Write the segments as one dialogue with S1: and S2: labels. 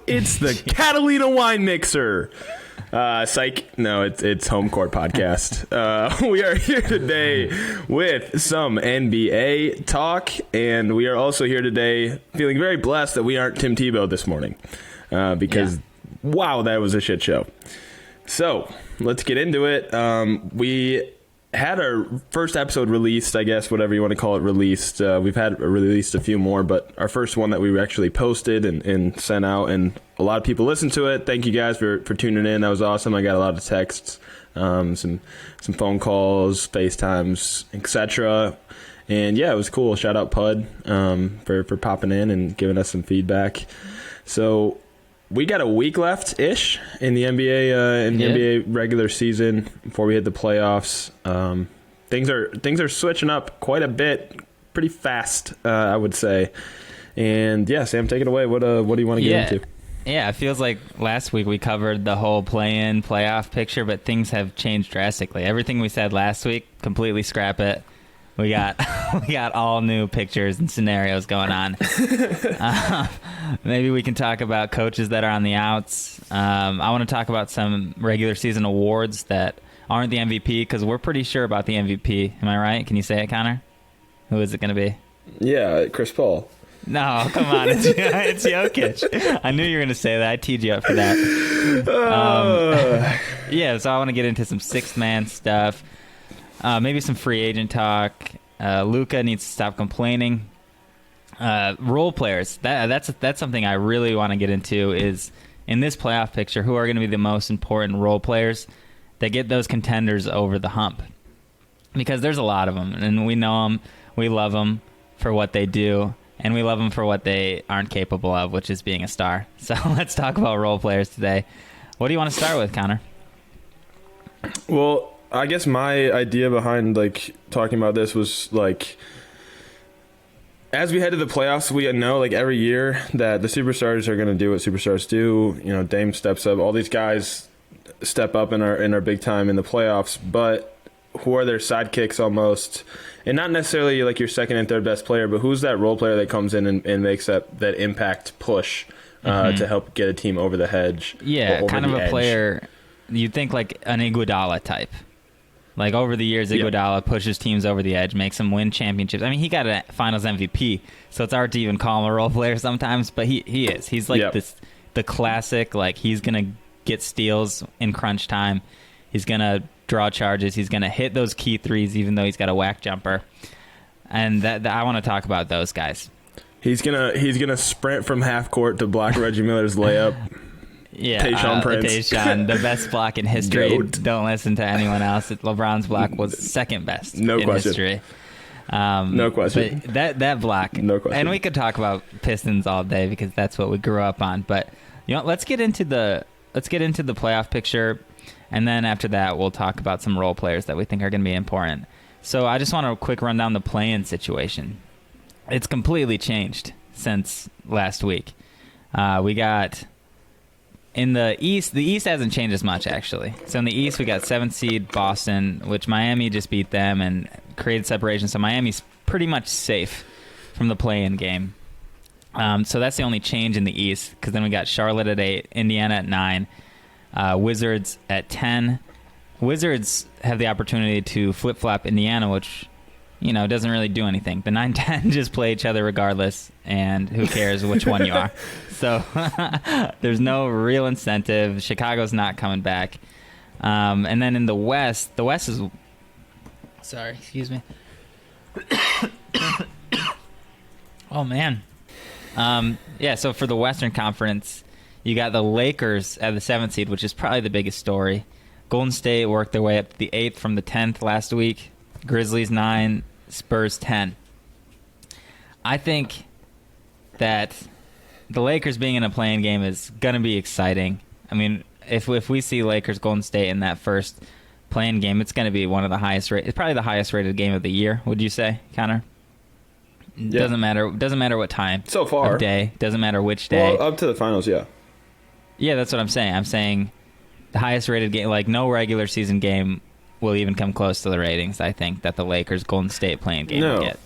S1: It's the Catalina Wine Mixer. Psych. No, it's Home Court Podcast. We are here today with some NBA talk, and we are also here today feeling very blessed that we aren't Tim Tebow this morning, because wow, that was a shit show. So let's get into it. We had our first episode released, I guess, whatever you want to call it, released. We've had released a few more, but our first one that we actually posted and sent out, and a lot of people listened to it. Thank you guys for tuning in. That was awesome. I got a lot of texts, some phone calls, FaceTimes, etc. And yeah, it was cool. Shout out Pud for popping in and giving us some feedback. So we got a week left-ish in the NBA NBA regular season before we hit the playoffs. Things are switching up quite a bit, pretty fast, I would say. And yeah, Sam, take it away. What do you want to get into?
S2: Yeah, it feels like last week we covered the whole play-in, playoff picture, but things have changed drastically. Everything we said last week, completely scrap it. We got all new pictures and scenarios going on. Maybe we can talk about coaches that are on the outs. I want to talk about some regular season awards that aren't the MVP, because we're pretty sure about the MVP. Am I right? Can you say it, Connor? Who is it going to be?
S1: Yeah, Chris Paul.
S2: No, come on. It's Jokic. I knew you were going to say that. I teed you up for that. Yeah, so I want to get into some sixth-man stuff. Maybe some free agent talk. Luka needs to stop complaining. Role players. That's something I really want to get into, is in this playoff picture, who are going to be the most important role players that get those contenders over the hump. Because there's a lot of them, and we know them. We love them for what they do, and we love them for what they aren't capable of, which is being a star. So let's talk about role players today. What do you want to start with, Connor?
S1: Well, I guess my idea behind talking about this was as we head to the playoffs, we know every year that the superstars are going to do what superstars do. You know, Dame steps up. All these guys step up in our big time in the playoffs, but who are their sidekicks almost? And not necessarily your second and third best player, but who's that role player that comes in and makes that impact push to help get a team over the hedge?
S2: Yeah, kind of a player you'd think like an Iguodala type. Over the years, Iguodala pushes teams over the edge, makes them win championships. I mean, he got a Finals MVP, so it's hard to even call him a role player sometimes, but he is. He's the classic, he's going to get steals in crunch time. He's going to draw charges. He's going to hit those key threes, even though he's got a whack jumper. And that I want to talk about those guys.
S1: He's gonna sprint from half court to block Reggie Miller's layup.
S2: Yeah, Tayshaun, the best block in history. Don't listen to anyone else. LeBron's block was second best in history.
S1: No question.
S2: But that block.
S1: No question.
S2: And we could talk about Pistons all day because that's what we grew up on. But let's get into the playoff picture, and then after that we'll talk about some role players that we think are going to be important. So I just want to quick run down the play-in situation. It's completely changed since last week. We got in the East hasn't changed as much, actually. So in the East, we got 7th seed Boston, which Miami just beat them and created separation. So Miami's pretty much safe from the play-in game. So that's the only change in the East, because then we got Charlotte at 8, Indiana at 9, Wizards at 10. Wizards have the opportunity to flip-flop Indiana, which doesn't really do anything. The 9-10 just play each other regardless, and who cares which one you are. So there's no real incentive. Chicago's not coming back. And then in the West is... Sorry, excuse me. Oh, man. So for the Western Conference, you got the Lakers at the 7th seed, which is probably the biggest story. Golden State worked their way up to the 8th from the 10th last week. Grizzlies 9, Spurs 10. I think that the Lakers being in a play-in game is going to be exciting. I mean, if we see Lakers Golden State in that first play-in game, it's going to be one of the highest rated. It's probably the highest rated game of the year. Would you say, Connor? Yeah. Doesn't matter what time.
S1: So far.
S2: Of day. Doesn't matter which day.
S1: Well, up to the finals, yeah.
S2: Yeah, that's what I'm saying. I'm saying the highest rated game, no regular season game will even come close to the ratings, I think, that the Lakers Golden State play-in game will get.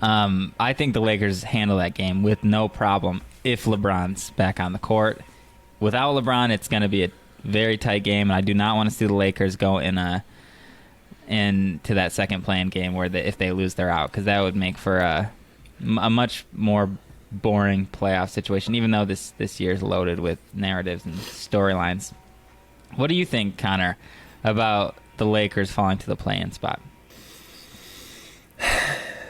S2: I think the Lakers handle that game with no problem. if LeBron's back on the court. Without LeBron, it's going to be a very tight game, and I do not want to see the Lakers go into that second play-in game where if they lose, they're out, because that would make for a much more boring playoff situation, even though this year is loaded with narratives and storylines. What do you think, Connor, about the Lakers falling to the play-in spot?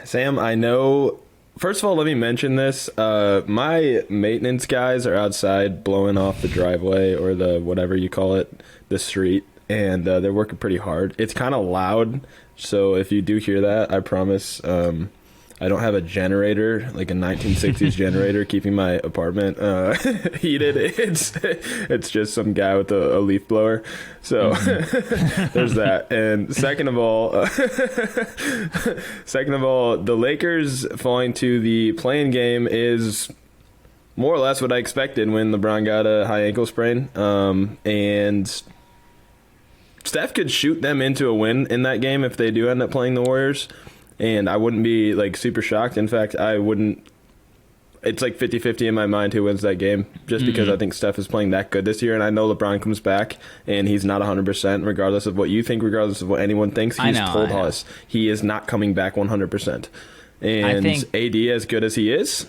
S1: Sam, I know. First of all, let me mention this. My maintenance guys are outside blowing off the driveway, or the whatever you call it, the street, and they're working pretty hard. It's kind of loud, so if you do hear that, I promise I don't have a generator, like a 1960s generator, keeping my apartment heated. It's just some guy with a leaf blower. So there's that. And second of all, the Lakers falling to the play-in game is more or less what I expected when LeBron got a high ankle sprain. And Steph could shoot them into a win in that game if they do end up playing the Warriors. And I wouldn't be, like, super shocked. In fact, I wouldn't. It's like 50-50 in my mind who wins that game, just because I think Steph is playing that good this year. And I know LeBron comes back, and he's not 100%, regardless of what you think, regardless of what anyone thinks. He's told us he is not coming back 100%. And I think AD, as good as he is,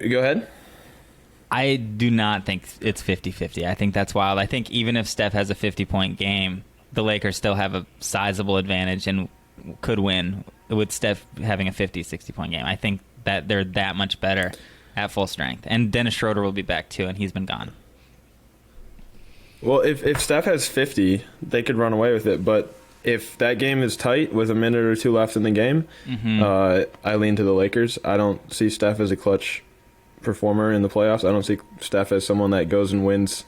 S1: go ahead.
S2: I do not think it's 50-50. I think that's wild. I think even if Steph has a 50-point game, the Lakers still have a sizable advantage and could win with Steph having a 50-60 point game. I think that they're that much better at full strength. And Dennis Schroeder will be back too, and he's been gone.
S1: Well, if Steph has 50, they could run away with it. But if that game is tight with a minute or two left in the game, I lean to the Lakers. I don't see Steph as a clutch performer in the playoffs. I don't see Steph as someone that goes and wins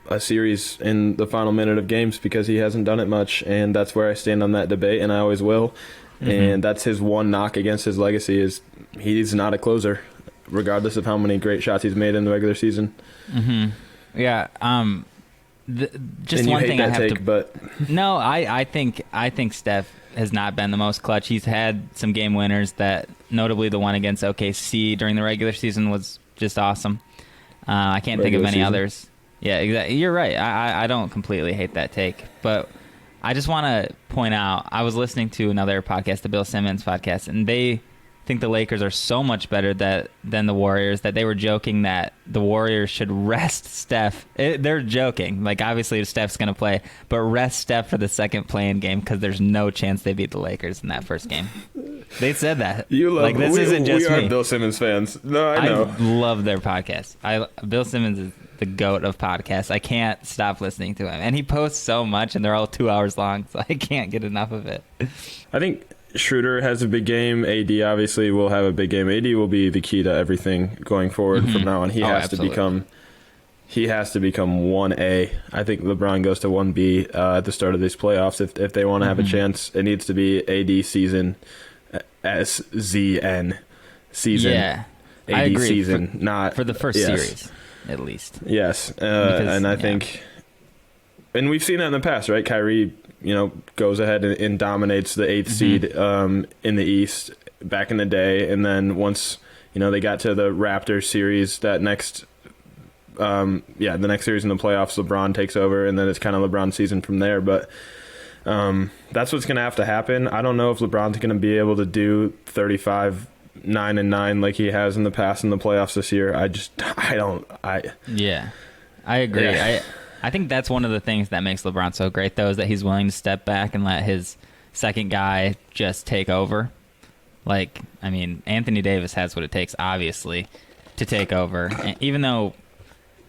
S1: a series in the final minute of games, because he hasn't done it much, and that's where I stand on that debate, and I always will. And that's his one knock against his legacy, is he's not a closer, regardless of how many great shots he's made in the regular season.
S2: Yeah. Just
S1: and
S2: one
S1: you hate
S2: thing
S1: that
S2: I have
S1: take,
S2: to.
S1: But
S2: No, I think Steph has not been the most clutch. He's had some game winners, that notably the one against OKC during the regular season was just awesome. I can't think of any others. Yeah, exactly. You're right. I don't completely hate that take, but I just want to point out, I was listening to another podcast, the Bill Simmons podcast, and they think the Lakers are so much better than the Warriors that they were joking that the Warriors should rest Steph. They're joking. Like, obviously Steph's going to play, but rest Steph for the second play-in game, because there's no chance they beat the Lakers in that first game. They said that.
S1: You love,
S2: like, this isn't just
S1: we
S2: me.
S1: are Bill Simmons fans. No, I know.
S2: I love their podcast. Bill Simmons is the GOAT of podcasts. I can't stop listening to him. And he posts so much, and they're all 2 hours long, so I can't get enough of it.
S1: I think Schroeder has a big game. AD obviously will have a big game. AD will be the key to everything going forward from now on. He has to become 1A. I think LeBron goes to 1B at the start of these playoffs. If they want to have a chance, it needs to be AD season, SZN season.
S2: Yeah,
S1: AD
S2: I agree.
S1: season, not
S2: for the first series, at least.
S1: Yes, and I think, and we've seen that in the past, right? Kyrie, goes ahead and dominates the 8th seed in the East back in the day, and then once they got to the Raptors series, the next series in the playoffs, LeBron takes over, and then it's kind of LeBron's season from there. But that's what's going to have to happen. I don't know if LeBron's going to be able to do 35, 9-9 like he has in the past in the playoffs this year.
S2: Yeah, I agree.
S1: Yeah.
S2: I think that's one of the things that makes LeBron so great, though, is that he's willing to step back and let his second guy just take over. Like, I mean, Anthony Davis has what it takes, obviously, to take over. And even though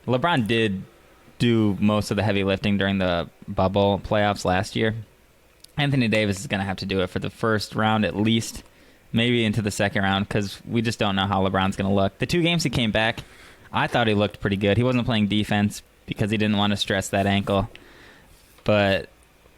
S2: LeBron did do most of the heavy lifting during the bubble playoffs last year, Anthony Davis is going to have to do it for the first round at least, maybe into the second round, because we just don't know how LeBron's going to look. The 2 games he came back, I thought he looked pretty good. He wasn't playing defense because he didn't want to stress that ankle. But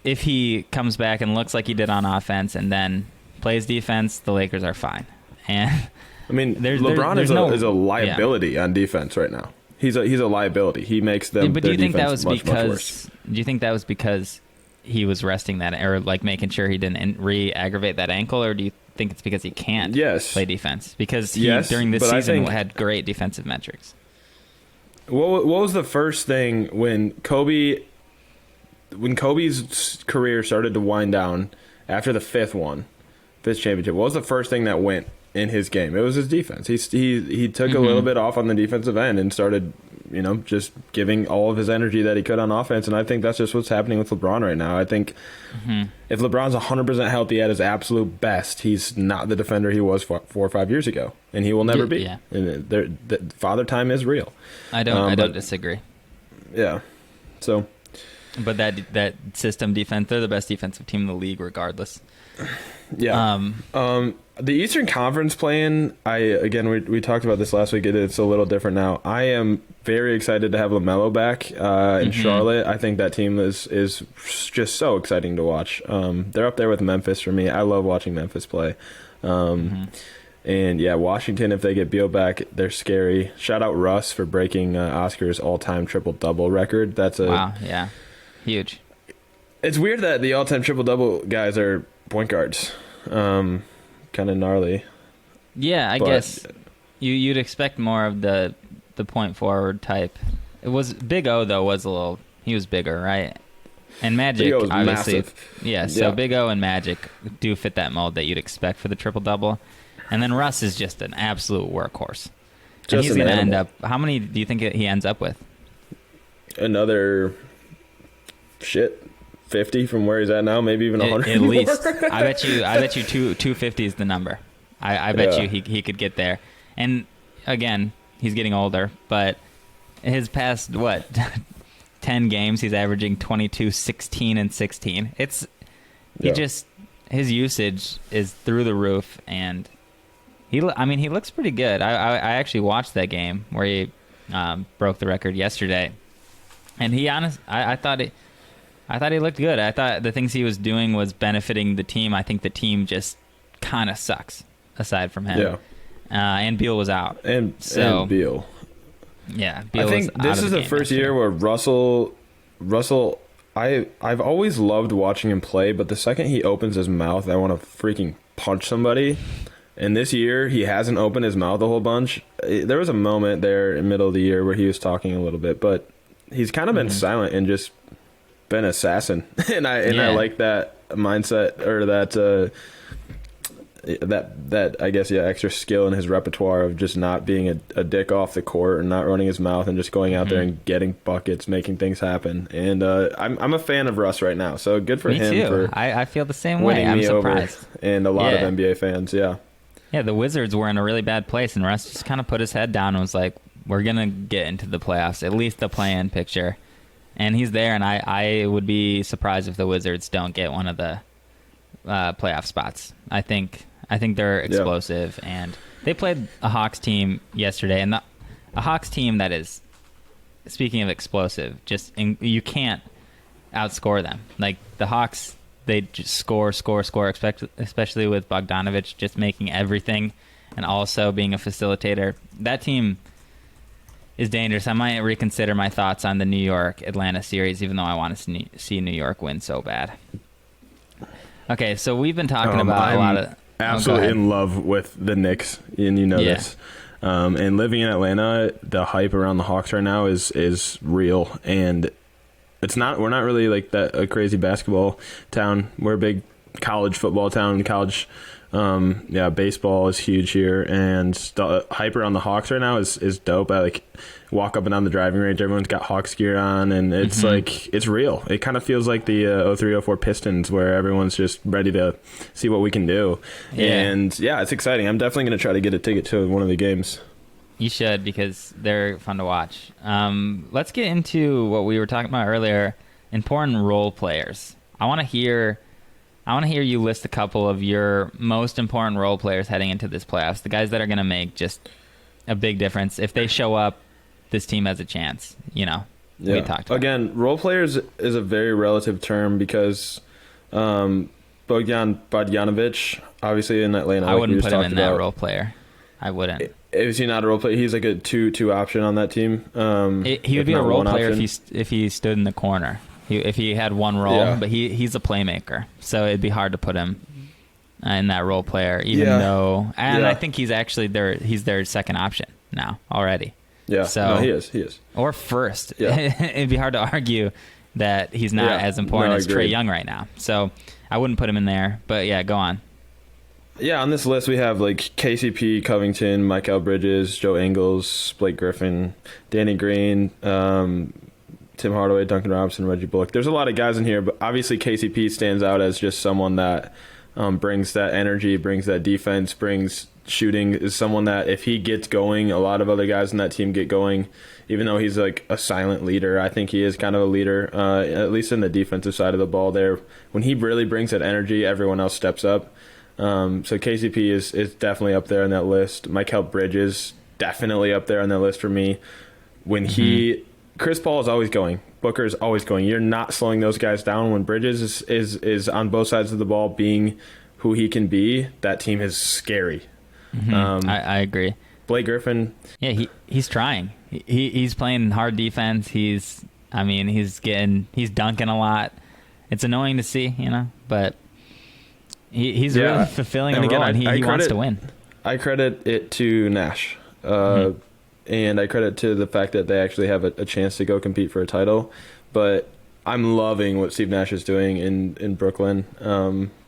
S2: if he comes back and looks like he did on offense and then plays defense, the Lakers are fine. And
S1: I mean, LeBron is a liability on defense right now. He's a liability. He makes them.
S2: But do you think that was
S1: much
S2: because?
S1: worse.
S2: Do you think that was because he was resting that or like making sure he didn't re-aggravate that ankle, or do you think it's because he can't play defense? Because he during this season had great defensive metrics.
S1: What was the first thing when Kobe's career started to wind down after the fifth championship? What was the first thing that went in his game? It was his defense. He took a little bit off on the defensive end and started, just giving all of his energy that he could on offense. And I think that's just what's happening with LeBron right now. I think if LeBron's 100% healthy at his absolute best, he's not the defender he was 4 or 5 years ago, and he will never be.
S2: Yeah.
S1: And the father time is real.
S2: I don't disagree.
S1: Yeah. So,
S2: but that system defense, they're the best defensive team in the league, regardless.
S1: Yeah. The Eastern Conference play-in, we talked about this last week. It's a little different now. I am very excited to have LaMelo back in Charlotte. I think that team is just so exciting to watch. They're up there with Memphis for me. I love watching Memphis play. And yeah, Washington, if they get Beal back, they're scary. Shout out Russ for breaking Oscar's all-time triple-double record.
S2: Wow, yeah. Huge.
S1: It's weird that the all-time triple-double guys are point guards. Kind of gnarly.
S2: Yeah, I guess you'd expect more of the point forward type. It was Big O though he was bigger, right? And Magic obviously massive. Yeah, so Big O and Magic do fit that mold that you'd expect for the triple double. And then Russ is just an absolute workhorse. And he's going to end up, how many do you think he ends up with?
S1: Another 50 from where he's at now, maybe even 100
S2: at least. I bet you 250 is the number. I bet you he could get there. And again, he's getting older, but his past 10 games he's averaging 22, 16 and 16. His usage is through the roof, and he looks pretty good. I actually watched that game where he broke the record yesterday. And I thought he looked good. I thought the things he was doing was benefiting the team. I think the team just kind of sucks, aside from him. Yeah. And Beal was out. And
S1: Beal.
S2: Yeah, Beal
S1: I think this is the first year where Russell, I've always loved watching him play, but the second he opens his mouth, I want to freaking punch somebody. And this year, he hasn't opened his mouth a whole bunch. There was a moment there in the middle of the year where he was talking a little bit, but he's kind of been silent and just been assassin. and I like that mindset, or that I guess extra skill in his repertoire of just not being a dick off the court and not running his mouth and just going out there and getting buckets, making things happen. And I'm a fan of Russ right now, so good for him.
S2: Me too.
S1: For
S2: I feel the same way. I'm surprised.
S1: And a lot of NBA fans, yeah.
S2: Yeah, the Wizards were in a really bad place, and Russ just kind of put his head down and was like, we're going to get into the playoffs, at least the play-in picture. And he's there, and I would be surprised if the Wizards don't get one of the playoff spots. I think they're explosive, and they played a Hawks team yesterday, and a Hawks team that is, speaking of explosive, you can't outscore them. Like the Hawks, they just score, especially with Bogdanovich just making everything and also being a facilitator. That team is dangerous. I might reconsider my thoughts on the New York-Atlanta series, even though I want to see New York win so bad. Okay, so we've been talking about a lot of...
S1: absolutely in love with the Knicks, and this. And living in Atlanta, the hype around the Hawks right now is real, and we're not really like a crazy basketball town. We're a big college football town. College baseball is huge here, and the hype around the Hawks right now is dope. I walk up and down the driving range, everyone's got Hawks gear on, and it's it's real. It kind of feels like the 03-04 Pistons, where everyone's just ready to see what we can do. And it's exciting. I'm definitely going to try to get a ticket to one of the games.
S2: You should, because they're fun to watch. Let's get into what we were talking about earlier, important role players. I want to hear you list a couple of your most important role players heading into this playoffs, the guys that are going to make just a big difference. If they show up, this team has a chance, we talked about.
S1: Again, role players is a very relative term, because Bogdan Bogdanovich, obviously in Atlanta,
S2: I wouldn't put him in that role player. I wouldn't.
S1: Is he not a role player? He's like a two option on that team.
S2: He would be a role player if he stood in the corner. if he had one role, but he's a playmaker, so it'd be hard to put him in that role player, even though, and I think he's actually he's their second option now already.
S1: Yeah,
S2: so
S1: no, he is.
S2: Or first.
S1: Yeah.
S2: It'd be hard to argue that he's not as important as Trae Young right now. So I wouldn't put him in there, but yeah, go on.
S1: Yeah, on this list we have like KCP, Covington, Mikal Bridges, Joe Ingles, Blake Griffin, Danny Green, Tim Hardaway, Duncan Robinson, Reggie Bullock. There's a lot of guys in here, but obviously KCP stands out as just someone that brings that energy, brings that defense, brings shooting, is someone that if he gets going, a lot of other guys in that team get going. Even though he's like a silent leader, I think he is kind of a leader, at least in the defensive side of the ball there. When he really brings that energy, everyone else steps up. So KCP is definitely up there on that list. Mikal Bridges, definitely up there on that list for me. When Chris Paul is always going. Booker is always going. You're not slowing those guys down. When Bridges is on both sides of the ball being who he can be, that team is scary.
S2: I agree.
S1: Blake Griffin.
S2: Yeah, he's trying. He's playing hard defense. He's dunking a lot. It's annoying to see, but he's really fulfilling a role, and he wants to win.
S1: I credit it to Nash. And I credit to the fact that they actually have a chance to go compete for a title. But I'm loving what Steve Nash is doing in Brooklyn,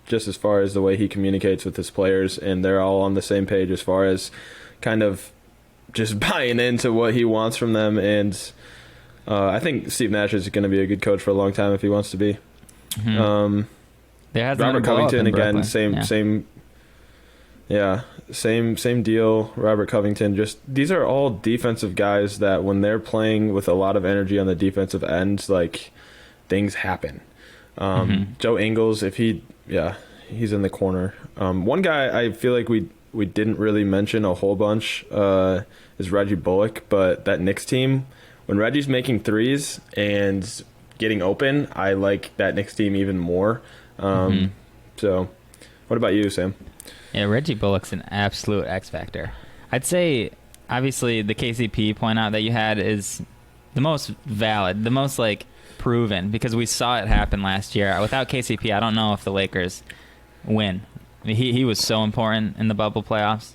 S1: just as far as the way he communicates with his players, and they're all on the same page as far as kind of just buying into what he wants from them. And I think Steve Nash is going to be a good coach for a long time if he wants to be.
S2: There has
S1: Robert Covington, again, same deal. Robert Covington, just these are all defensive guys that when they're playing with a lot of energy on the defensive end, like things happen. Joe Ingles, he's in the corner. One guy I feel like we didn't really mention a whole bunch is Reggie Bullock, but that Knicks team, when Reggie's making threes and getting open, I like that Knicks team even more. So what about you, Sam?
S2: Yeah, Reggie Bullock's an absolute X factor. I'd say, obviously, the KCP point out that you had is the most valid, the most proven, because we saw it happen last year. Without KCP, I don't know if the Lakers win. I mean, he was so important in the bubble playoffs.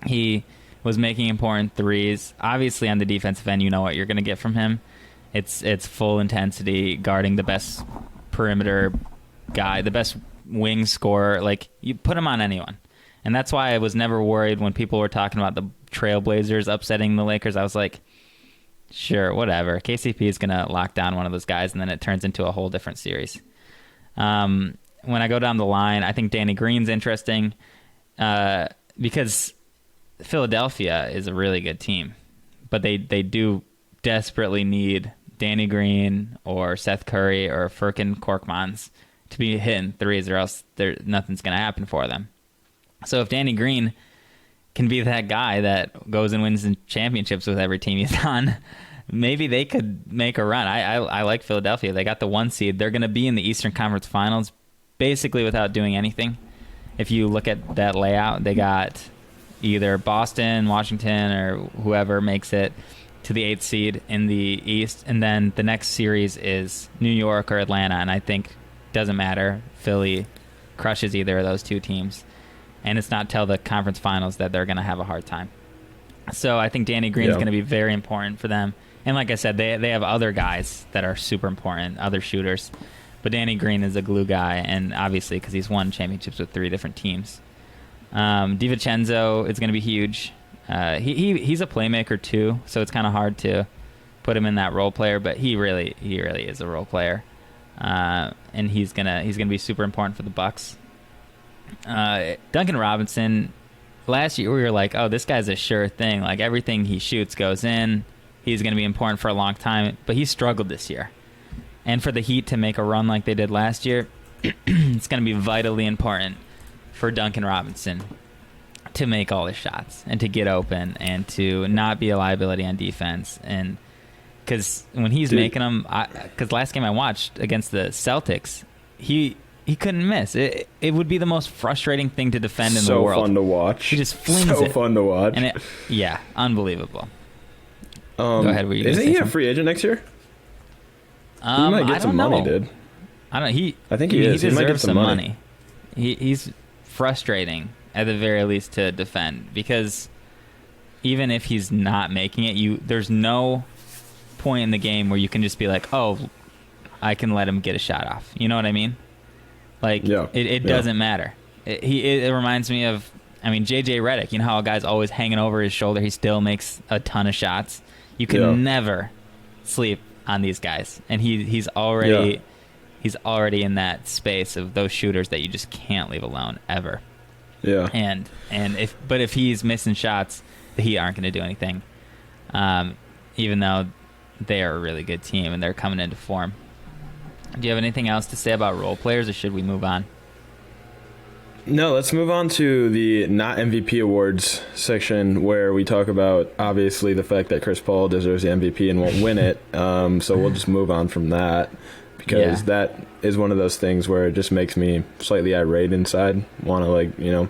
S2: He was making important threes. Obviously, on the defensive end, you know what you're going to get from him. It's full intensity, guarding the best perimeter guy, the best wing scorer. You put him on anyone. And that's why I was never worried when people were talking about the Trailblazers upsetting the Lakers. I was like, sure, whatever. KCP is going to lock down one of those guys, and then it turns into a whole different series. When I go down the line, I think Danny Green's interesting because Philadelphia is a really good team, but they do desperately need Danny Green or Seth Curry or Furkan Korkmaz to be hitting threes, or else nothing's going to happen for them. So if Danny Green can be that guy that goes and wins championships with every team he's on, maybe they could make a run. I like Philadelphia. They got the 1 seed. They're going to be in the Eastern Conference Finals basically without doing anything. If you look at that layout, they got either Boston, Washington, or whoever makes it to the 8th seed in the East, and then the next series is New York or Atlanta, and I think doesn't matter. Philly crushes either of those two teams, and it's not till the conference finals that they're going to have a hard time. So I think Danny Green is going to be very important for them. And like I said, they have other guys that are super important, other shooters. But Danny Green is a glue guy, and obviously because he's won championships with 3 different teams. DiVincenzo is going to be huge. He's a playmaker too, so it's kind of hard to put him in that role player, but he really is a role player. And he's gonna be super important for the Bucks. Duncan Robinson, last year we were like, oh, this guy's a sure thing. Like everything he shoots goes in. He's gonna be important for a long time, but he struggled this year. And for the Heat to make a run like they did last year, it's gonna be vitally important for Duncan Robinson to make all his shots and to get open and to not be a liability on defense. And because when he's making them, because last game I watched against the Celtics, he couldn't miss. It would be the most frustrating thing to defend in the world.
S1: So fun to watch.
S2: He just flings it.
S1: So fun to watch.
S2: And unbelievable. Go ahead.
S1: Isn't he a free agent next year? He might get
S2: I
S1: some
S2: don't
S1: money,
S2: know.
S1: dude.
S2: I don't.
S1: I think he is. He
S2: deserves
S1: might get some money.
S2: He's frustrating at the very least to defend, because even if he's not making it, there's no point in the game where you can just be like, oh, I can let him get a shot off. You know what I mean? Like, it doesn't matter. It reminds me of, JJ Redick. You know how a guy's always hanging over his shoulder? He still makes a ton of shots. You can never sleep on these guys, and he's already in that space of those shooters that you just can't leave alone ever.
S1: Yeah.
S2: And if he's missing shots, the Heat aren't going to do anything, even though they are a really good team and they're coming into form. Do you have anything else to say about role players, or should we move on?
S1: No, let's move on to the not MVP awards section, where we talk about, obviously, the fact that Chris Paul deserves the MVP and won't win it. So we'll just move on from that, because that is one of those things where it just makes me slightly irate inside. Want to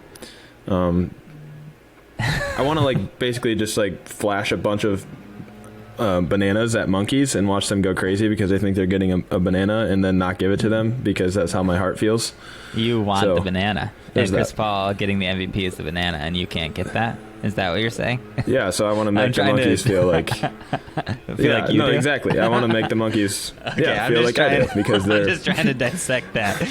S1: I want to basically just flash a bunch of bananas at monkeys and watch them go crazy because they think they're getting a banana, and then not give it to them because that's how my heart feels.
S2: You want the banana. And Chris Paul getting the MVP is the banana, and you can't get that? Is that what you're saying?
S1: Yeah, so I want to make the monkeys feel like...
S2: like you do?
S1: Exactly. I want to make the monkeys feel like I do, because they're...
S2: I'm just trying to dissect that,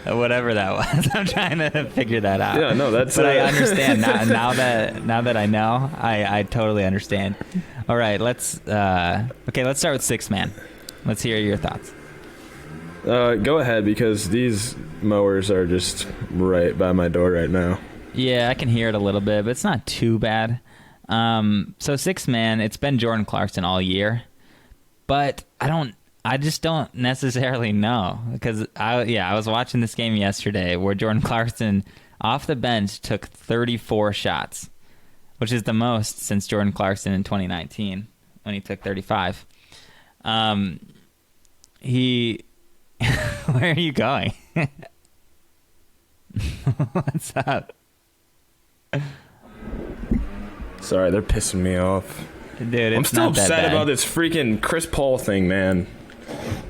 S2: whatever that was. I'm trying to figure that out.
S1: Yeah, no, that's...
S2: But I understand. now that I know, I totally understand. All right, let's start with six man. Let's hear your thoughts.
S1: Go ahead, because these mowers are just right by my door right now.
S2: Yeah, I can hear it a little bit, but it's not too bad. So six man, it's been Jordan Clarkson all year, but I just don't necessarily know, because I was watching this game yesterday where Jordan Clarkson off the bench took 34 shots, which is the most since Jordan Clarkson in 2019 when he took 35. Where are you going? What's up?
S1: Sorry, they're pissing me off.
S2: Dude, it's
S1: I'm still
S2: not that
S1: upset
S2: bad.
S1: about this freaking Chris Paul thing, man.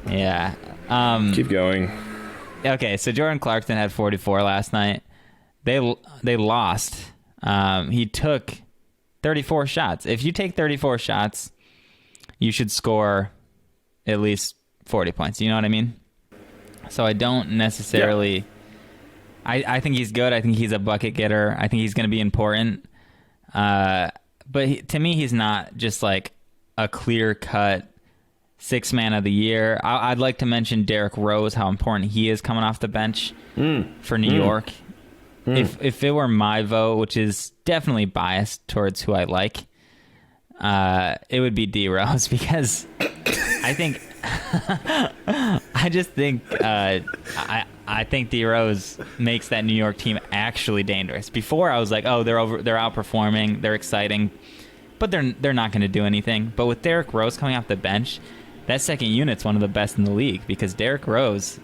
S2: Yeah.
S1: Keep going.
S2: Okay, so Jordan Clarkson had 44 last night. They lost. He took 34 shots. If you take 34 shots, you should score at least 40 points. You know what I mean? So I don't necessarily... Yeah. I think he's good. I think he's a bucket getter. I think he's going to be important. But to me, he's not just like a clear-cut sixth man of the year. I'd like to mention Derrick Rose, how important he is coming off the bench for New York. If it were my vote, which is definitely biased towards who I like, it would be D Rose, because I think I think D Rose makes that New York team actually dangerous. Before I was like, oh, they're outperforming, they're exciting, but they're not going to do anything. But with Derrick Rose coming off the bench, that second unit's one of the best in the league, because Derrick Rose,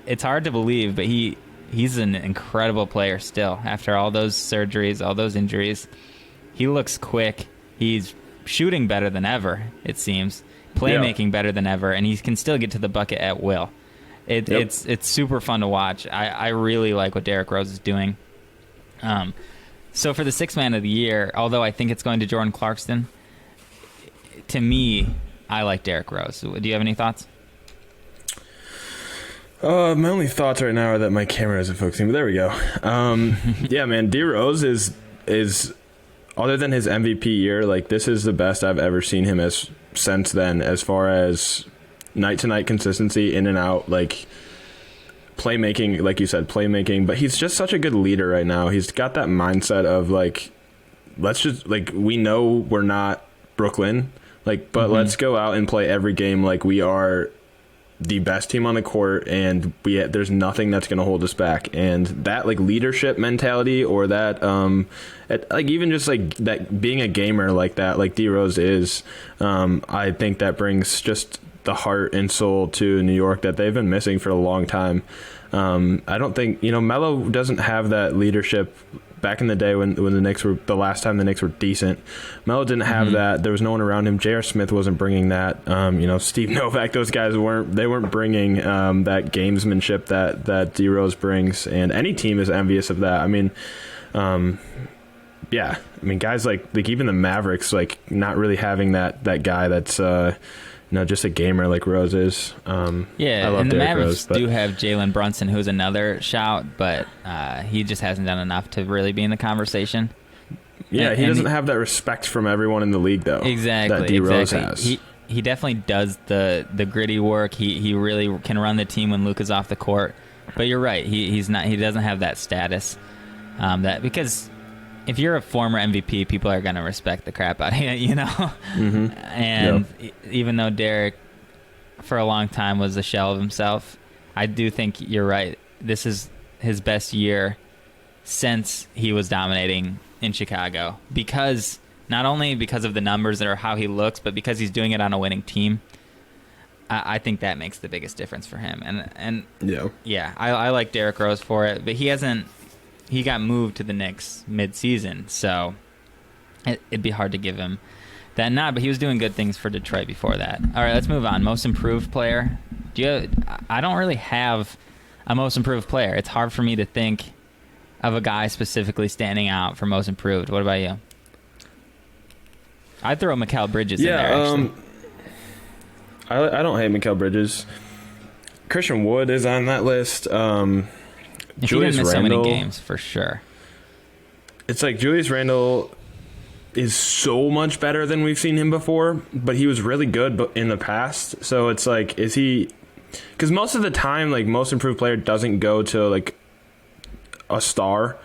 S2: it's hard to believe, but he's an incredible player still after all those surgeries, all those injuries. He looks quick. He's shooting better than ever, it seems. Playmaking better than ever, and he can still get to the bucket at will. It's super fun to watch. I really like what Derrick Rose is doing. So for the sixth man of the year, although I think it's going to Jordan Clarkson, to me, I like Derrick Rose. Do you have any thoughts?
S1: My only thoughts right now are that my camera isn't focusing, but there we go. Yeah, man, D Rose is other than his MVP year, this is the best I've ever seen him since then, as far as night-to-night consistency, in and out, playmaking, like you said, playmaking. But he's just such a good leader right now. He's got that mindset of, let's just, we know we're not Brooklyn, but let's go out and play every game like we are the best team on the court, and there's nothing that's going to hold us back. And that leadership mentality, or that even just that being a gamer like that, like D Rose is, I think that brings just the heart and soul to New York that they've been missing for a long time. I don't think Melo doesn't have that leadership back in the day when the Knicks were the last time the Knicks were decent. Melo didn't have that. There was no one around him. J.R. Smith wasn't bringing that. Steve Novak, those guys weren't bringing that gamesmanship that D Rose brings, and any team is envious of that. I mean, guys like even the Mavericks, like not really having that guy that's just a gamer like Rose is. I love
S2: and the
S1: Derrick
S2: Mavericks
S1: Rose,
S2: do have Jalen Brunson, who's another shout, but he just hasn't done enough to really be in the conversation.
S1: Yeah, he doesn't have that respect from everyone in the league, though.
S2: Exactly.
S1: That D Rose has.
S2: He definitely does the gritty work. He really can run the team when Luka's off the court. But you're right. He doesn't have that status. Because if you're a former MVP, people are going to respect the crap out of you, you know?
S1: Mm-hmm.
S2: And even though Derek, for a long time, was a shell of himself, I do think you're right. This is his best year since he was dominating in Chicago. Not only because of the numbers or how he looks, but because he's doing it on a winning team. I think that makes the biggest difference for him. I like Derrick Rose for it, but he got moved to the Knicks mid-season, so it'd be hard to give him that nod, but he was doing good things for Detroit before that. All right, let's move on. Most improved player. I don't really have a most improved player. It's hard for me to think of a guy specifically standing out for most improved. What about you? I'd throw Mikal Bridges in there, actually.
S1: I don't hate Mikal Bridges. Christian Wood is on that list.
S2: If
S1: Julius
S2: he didn't miss
S1: Randle,
S2: so many games, for sure.
S1: It's like Julius Randle is so much better than we've seen him before, but he was really good in the past. So it's like, is he... Because most of the time, like, most improved player doesn't go to, like, a star.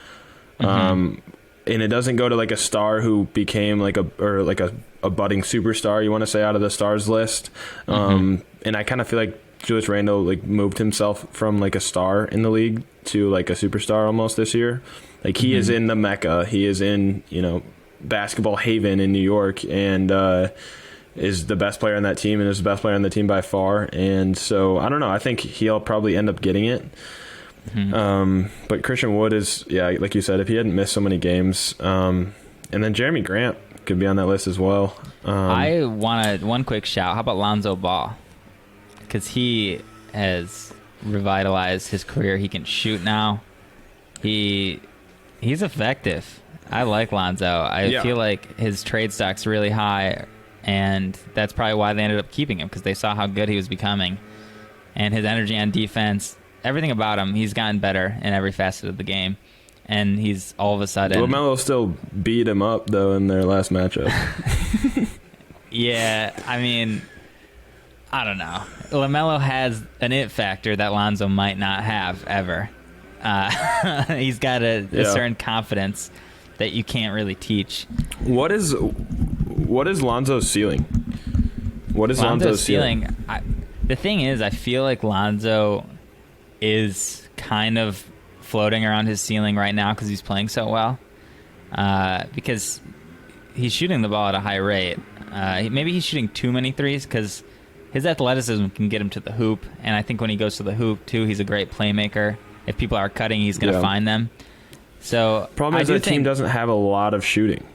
S1: And it doesn't go to, like, a star who became, like, a budding superstar, you want to say, out of the stars list. And I kind of feel like Julius Randle, like, moved himself from, like, a star in the league to, like, a superstar almost this year. Like, he is in the Mecca. He is in, basketball haven in New York, and is the best player on that team, and is the best player on the team by far. And so, I don't know. I think he'll probably end up getting it. But Christian Wood is, like you said, if he hadn't missed so many games. And then Jeremy Grant could be on that list as well.
S2: I wanted one quick shout. How about Lonzo Ball? Because he has revitalized his career. He can shoot now. He's effective. I like Lonzo. I feel like his trade stock's really high, and that's probably why they ended up keeping him, because they saw how good he was becoming. And his energy on defense, everything about him, he's gotten better in every facet of the game. And he's all of a sudden...
S1: LaMelo still beat him up, though, in their last matchup.
S2: Yeah, I mean, I don't know. LaMelo has an it factor that Lonzo might not have ever. He's got a certain confidence that you can't really teach.
S1: What is Lonzo's ceiling? What is Lonzo's ceiling?
S2: The thing is, I feel like Lonzo is kind of floating around his ceiling right now because he's playing so well. Because he's shooting the ball at a high rate. Maybe he's shooting too many threes because his athleticism can get him to the hoop. And I think when he goes to the hoop, too, he's a great playmaker. If people are cutting, he's going to find them. So
S1: problem is the team doesn't have a lot of shooting.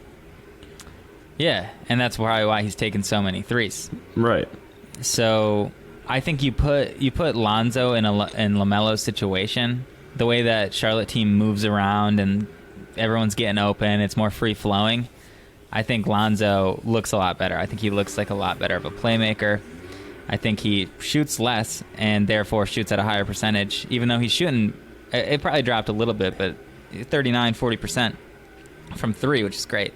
S2: Yeah, and that's probably why he's taking so many threes.
S1: Right.
S2: So I think you put Lonzo in LaMelo's situation, the way that Charlotte team moves around and everyone's getting open, it's more free flowing. I think Lonzo looks a lot better. I think he looks like a lot better of a playmaker. I think he shoots less and therefore shoots at a higher percentage, even though he's shooting, it probably dropped a little bit, but 39-40% from three, which is great.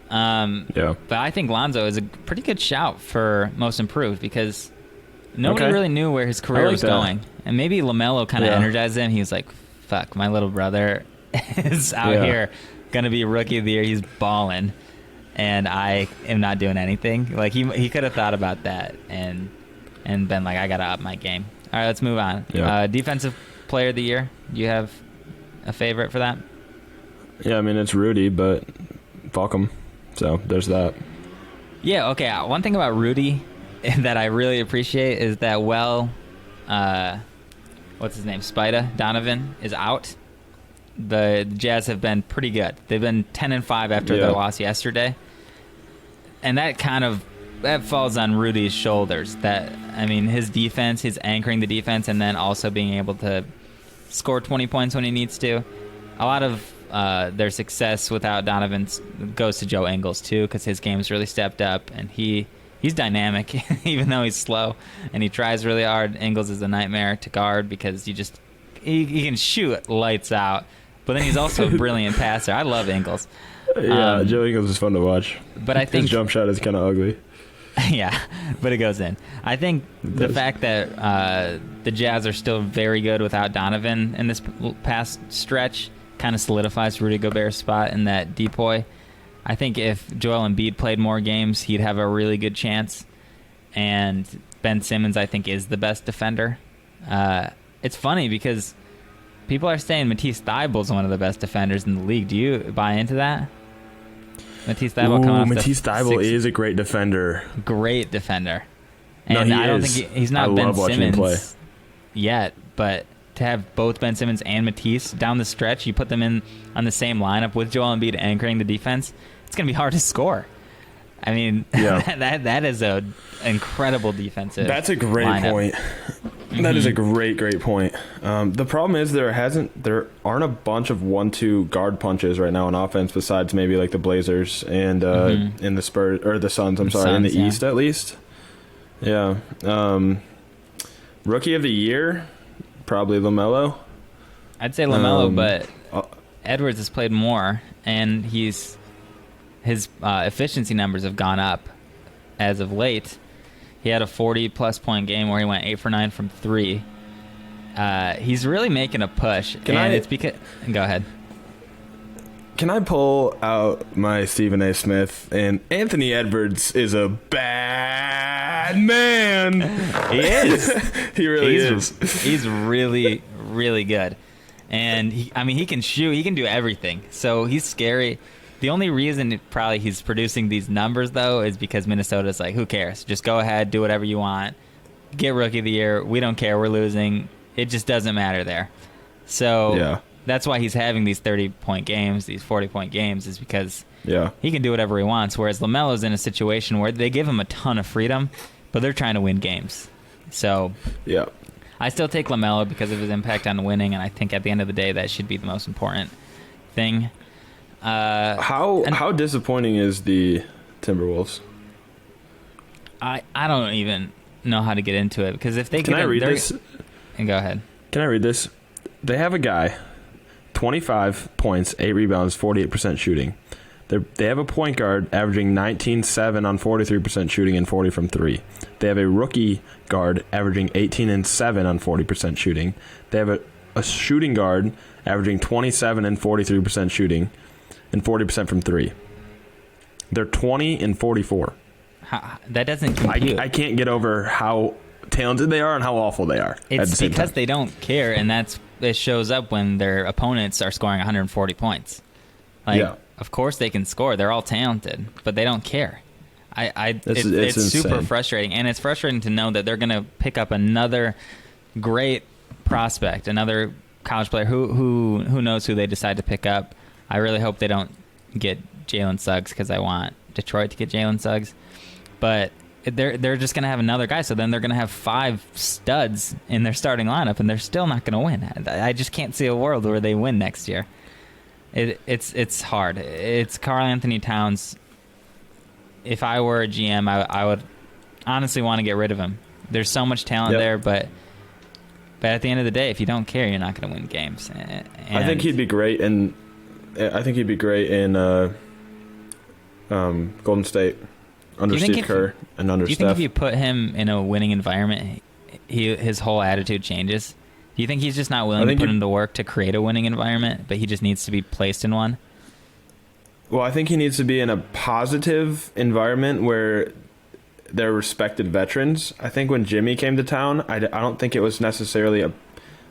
S2: But I think Lonzo is a pretty good shout for most improved because nobody really knew where his career was going. And maybe LaMelo kind of energized him. He was like, fuck, my little brother is out here going to be rookie of the year. He's balling. And I am not doing anything. Like he could have thought about that and been like, I got to up my game. All right, let's move on.
S1: Yeah.
S2: Defensive player of the year. Do you have a favorite for that?
S1: Yeah, I mean, it's Rudy, but fuck him. So there's that.
S2: Yeah, okay. One thing about Rudy that I really appreciate is that, what's his name? Spida Donovan is out. the Jazz have been pretty good. They've been 10-5 after their loss yesterday, and that falls on Rudy's shoulders. His defense, his anchoring the defense, and then also being able to score 20 points when he needs to. A lot of their success without Donovan goes to Joe Ingles too, because his game's really stepped up, and he's dynamic, even though he's slow, and he tries really hard. Ingles is a nightmare to guard because he can shoot lights out, but then he's also a brilliant passer. I love Ingles.
S1: Yeah, Joe Ingles is fun to watch.
S2: But I think
S1: his jump shot is kind of ugly.
S2: Yeah, but it goes in. I think the fact that the Jazz are still very good without Donovan in this past stretch kind of solidifies Rudy Gobert's spot in that depoy. I think if Joel Embiid played more games, he'd have a really good chance. And Ben Simmons, I think, is the best defender. It's funny because people are saying Matisse Thybulle's one of the best defenders in the league. Do you buy into that? Matisse Thybulle
S1: is a great defender.
S2: Great defender. And
S1: no, he
S2: I don't
S1: is.
S2: think he's not
S1: I
S2: Ben
S1: love watching him play.
S2: Simmons yet, but to have both Ben Simmons and Matisse down the stretch, you put them in on the same lineup with Joel Embiid anchoring the defense, it's going to be hard to score. I mean, that is an incredible defensive
S1: That's a great
S2: lineup.
S1: point. That is a great point. The problem is there aren't a bunch of 1-2 guard punches right now on offense besides maybe like the Blazers and in the Spurs or the Suns. In the East at least. Yeah. Rookie of the year, probably LaMelo.
S2: I'd say LaMelo, but Edwards has played more, and his efficiency numbers have gone up as of late. He had a 40-plus point game where he went 8 for 9 from 3. He's really making a push. Go ahead.
S1: Can I pull out my Stephen A. Smith? And Anthony Edwards is a bad man.
S2: He is.
S1: He really is.
S2: He's really, really good. And he can shoot. He can do everything. So he's scary. The only reason probably he's producing these numbers, though, is because Minnesota's like, who cares? Just go ahead, do whatever you want. Get Rookie of the Year. We don't care. We're losing. It just doesn't matter there. So that's why he's having these 30-point games, these 40-point games, is because he can do whatever he wants, whereas LaMelo's in a situation where they give him a ton of freedom, but they're trying to win games. So I still take LaMelo because of his impact on winning, and I think at the end of the day that should be the most important thing.
S1: How disappointing is the Timberwolves?
S2: I don't even know how to get into it because if they
S1: can I read this?
S2: And go ahead.
S1: Can I read this? They have a guy, 25 points, 8 rebounds, 48% shooting. They have a point guard averaging 19-7 on 43% shooting and 40 from 3. They have a rookie guard averaging 18-7 on 40% shooting. They have a shooting guard averaging 27 and 43% shooting and 40% from 3. They're 20 and 44.
S2: That doesn't compute.
S1: I can't get over how talented they are and how awful they are.
S2: It's because they don't care, and it shows up when their opponents are scoring 140 points. Of course they can score. They're all talented, but they don't care. It's super frustrating, and it's frustrating to know that they're going to pick up another great prospect, another college player who knows who they decide to pick up. I really hope they don't get Jalen Suggs because I want Detroit to get Jalen Suggs. But they're just going to have another guy, so then they're going to have 5 studs in their starting lineup, and they're still not going to win. I just can't see a world where they win next year. It's hard. It's Karl Anthony Towns. If I were a GM, I would honestly want to get rid of him. There's so much talent there, but at the end of the day, if you don't care, you're not going to win games. And
S1: I think he'd be great, and I think he'd be great in Golden State under Steve Kerr and under Steph.
S2: Do you think if you put him in a winning environment, his whole attitude changes? Do you think he's just not willing to put into work to create a winning environment, but he just needs to be placed in one?
S1: Well, I think he needs to be in a positive environment where they're respected veterans. I think when Jimmy came to town, I don't think it was necessarily I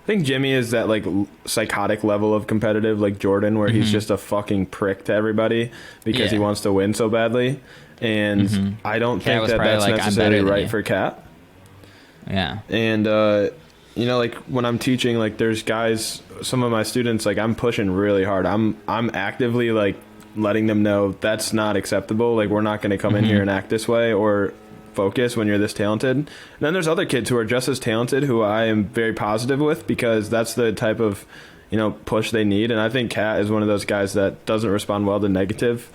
S1: think Jimmy is that like psychotic level of competitive like Jordan where he's just a fucking prick to everybody because he wants to win so badly. And I don't think that's
S2: like,
S1: necessarily right for Cat.
S2: Yeah.
S1: And like when I'm teaching, like there's guys, some of my students, like I'm pushing really hard. I'm actively like letting them know that's not acceptable. Like we're not going to come in here and act this way or focus when you're this talented. And then there's other kids who are just as talented who I am very positive with because that's the type of, push they need. And I think Kat is one of those guys that doesn't respond well to negative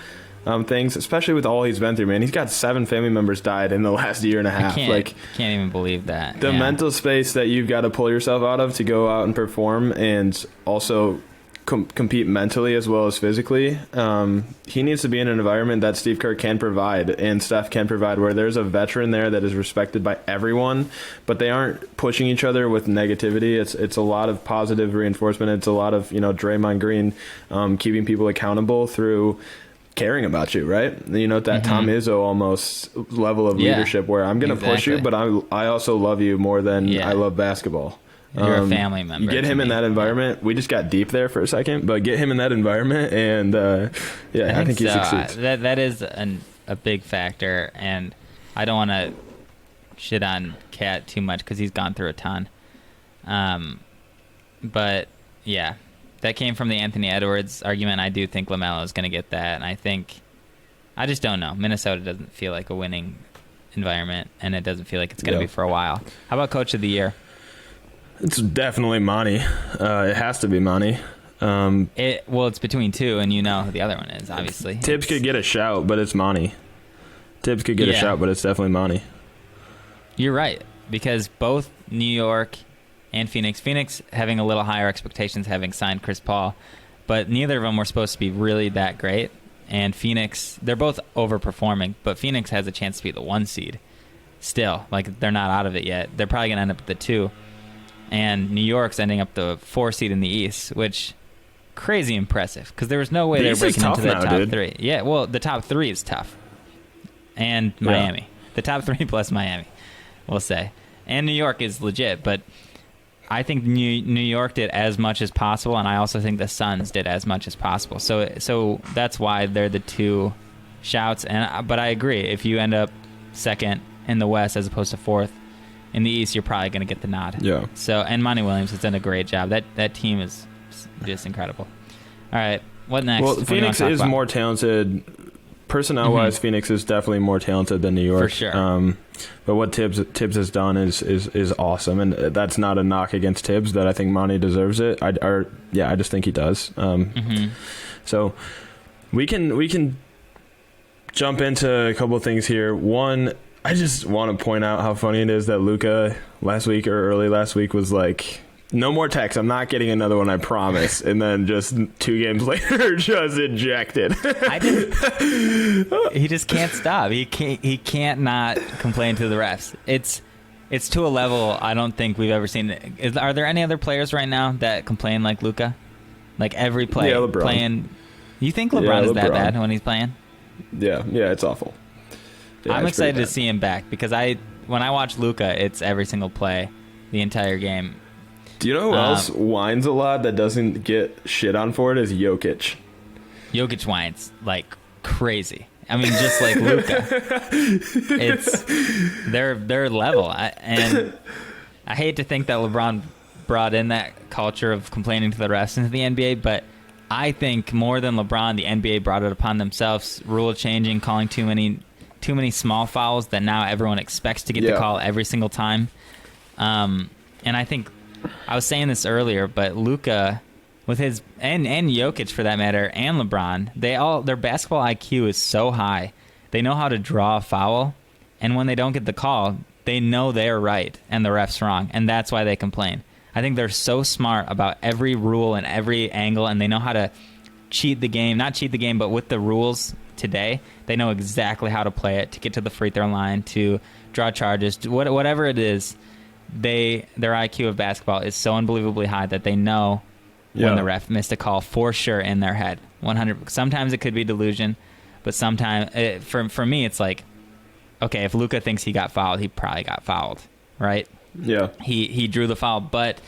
S1: things, especially with all he's been through, man. He's got 7 family members died in the last year and a half.
S2: Can't even believe that.
S1: The mental space that you've got to pull yourself out of to go out and perform and also compete mentally as well as physically. He needs to be in an environment that Steve Kerr can provide and Steph can provide, where there's a veteran there that is respected by everyone, but they aren't pushing each other with negativity. It's a lot of positive reinforcement. It's a lot of, Draymond Green keeping people accountable through caring about you, right? That Tom Izzo almost level of leadership where I'm going to push you, but I also love you more than I love basketball.
S2: You're a family member.
S1: You get him in that environment. We just got deep there for a second, but get him in that environment, and I think he succeeds.
S2: That is a big factor, and I don't want to shit on Kat too much because he's gone through a ton. But yeah, that came from the Anthony Edwards argument. I do think LaMelo is going to get that, and I just don't know. Minnesota doesn't feel like a winning environment, and it doesn't feel like it's going to be for a while. How about Coach of the Year?
S1: It's definitely Monty. It has to be Monty.
S2: It's between two, and who the other one is, obviously.
S1: Tibbs could get a shout, but it's Monty. Tibbs could get a shout, but it's definitely Monty.
S2: You're right, because both New York and Phoenix having a little higher expectations, having signed Chris Paul, but neither of them were supposed to be really that great. And Phoenix, they're both overperforming, but Phoenix has a chance to be the 1 seed still. Like, they're not out of it yet. They're probably going to end up at the 2. And New York's ending up the 4 seed in the East, which crazy impressive because there was no way they were breaking into the top 3. Yeah, well, the top 3 is tough, and Miami, the top 3 plus Miami, we'll say, and New York is legit. But I think New York did as much as possible, and I also think the Suns did as much as possible. So that's why they're the 2 shouts. But I agree, if you end up second in the West as opposed to 4th in the East, you're probably going to get the nod.
S1: Yeah.
S2: So, and Monty Williams has done a great job. That team is just incredible. All right, what next?
S1: Well, Phoenix is more talented. Personnel-wise, Phoenix is definitely more talented than New York.
S2: For sure.
S1: But what Tibbs has done is awesome, and that's not a knock against Tibbs. That I think Monty deserves it. I just think he does. So we can jump into a couple of things here. One, I just want to point out how funny it is that Luka early last week was like, no more text. I'm not getting another one, I promise. And then just 2 games later, just ejected.
S2: He just can't stop. He can't not complain to the refs. It's to a level I don't think we've ever seen. Are there any other players right now that complain like Luka? Like every play playing. You think LeBron is that bad when he's playing?
S1: Yeah, it's awful. Yeah,
S2: I'm excited to see him back because when I watch Luka, it's every single play, the entire game.
S1: Do you know who else whines a lot that doesn't get shit on for it is Jokic.
S2: Jokic whines like crazy. I mean, just like Luka. It's their level. And I hate to think that LeBron brought in that culture of complaining to the refs into the NBA, but I think more than LeBron, the NBA brought it upon themselves, rule changing, calling too many small fouls that now everyone expects to get the call every single time. And I think I was saying this earlier, but Luka with his and Jokic for that matter, and LeBron, their basketball IQ is so high. They know how to draw a foul, and when they don't get the call, they know they're right and the ref's wrong, and that's why they complain. I think they're so smart about every rule and every angle, and they know how to cheat the game. Not cheat the game, but with the rules today, they know exactly how to play it, to get to the free throw line, to draw charges, whatever it is. Their IQ of basketball is so unbelievably high that they know when the ref missed a call for sure in their head. 100. Sometimes it could be delusion, but sometimes for me it's like, okay, if Luka thinks he got fouled, he probably got fouled, right?
S1: Yeah.
S2: He drew the foul, but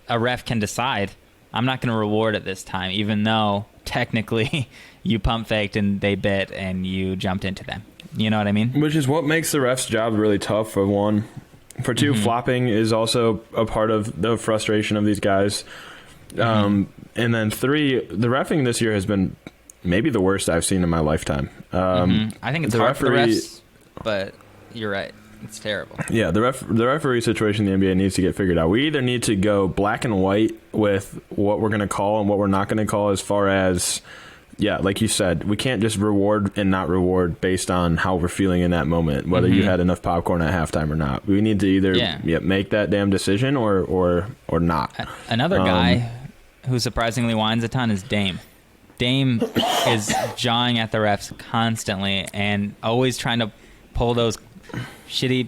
S2: a ref can decide, I'm not going to reward it this time, even though technically you pump faked and they bit and you jumped into them. You know what I mean?
S1: Which is what makes the ref's job really tough, for one. For two, flopping is also a part of the frustration of these guys. And then three, the reffing this year has been maybe the worst I've seen in my lifetime.
S2: I think it's hard for the refs, but you're right. It's terrible.
S1: Yeah, the referee situation in the NBA needs to get figured out. We either need to go black and white with what we're going to call and what we're not going to call as far as, yeah, like you said, we can't just reward and not reward based on how we're feeling in that moment, whether you had enough popcorn at halftime or not. We need to either make that damn decision or not.
S2: Another guy who surprisingly whines a ton is Dame. Dame is jawing at the refs constantly and always trying to pull those shitty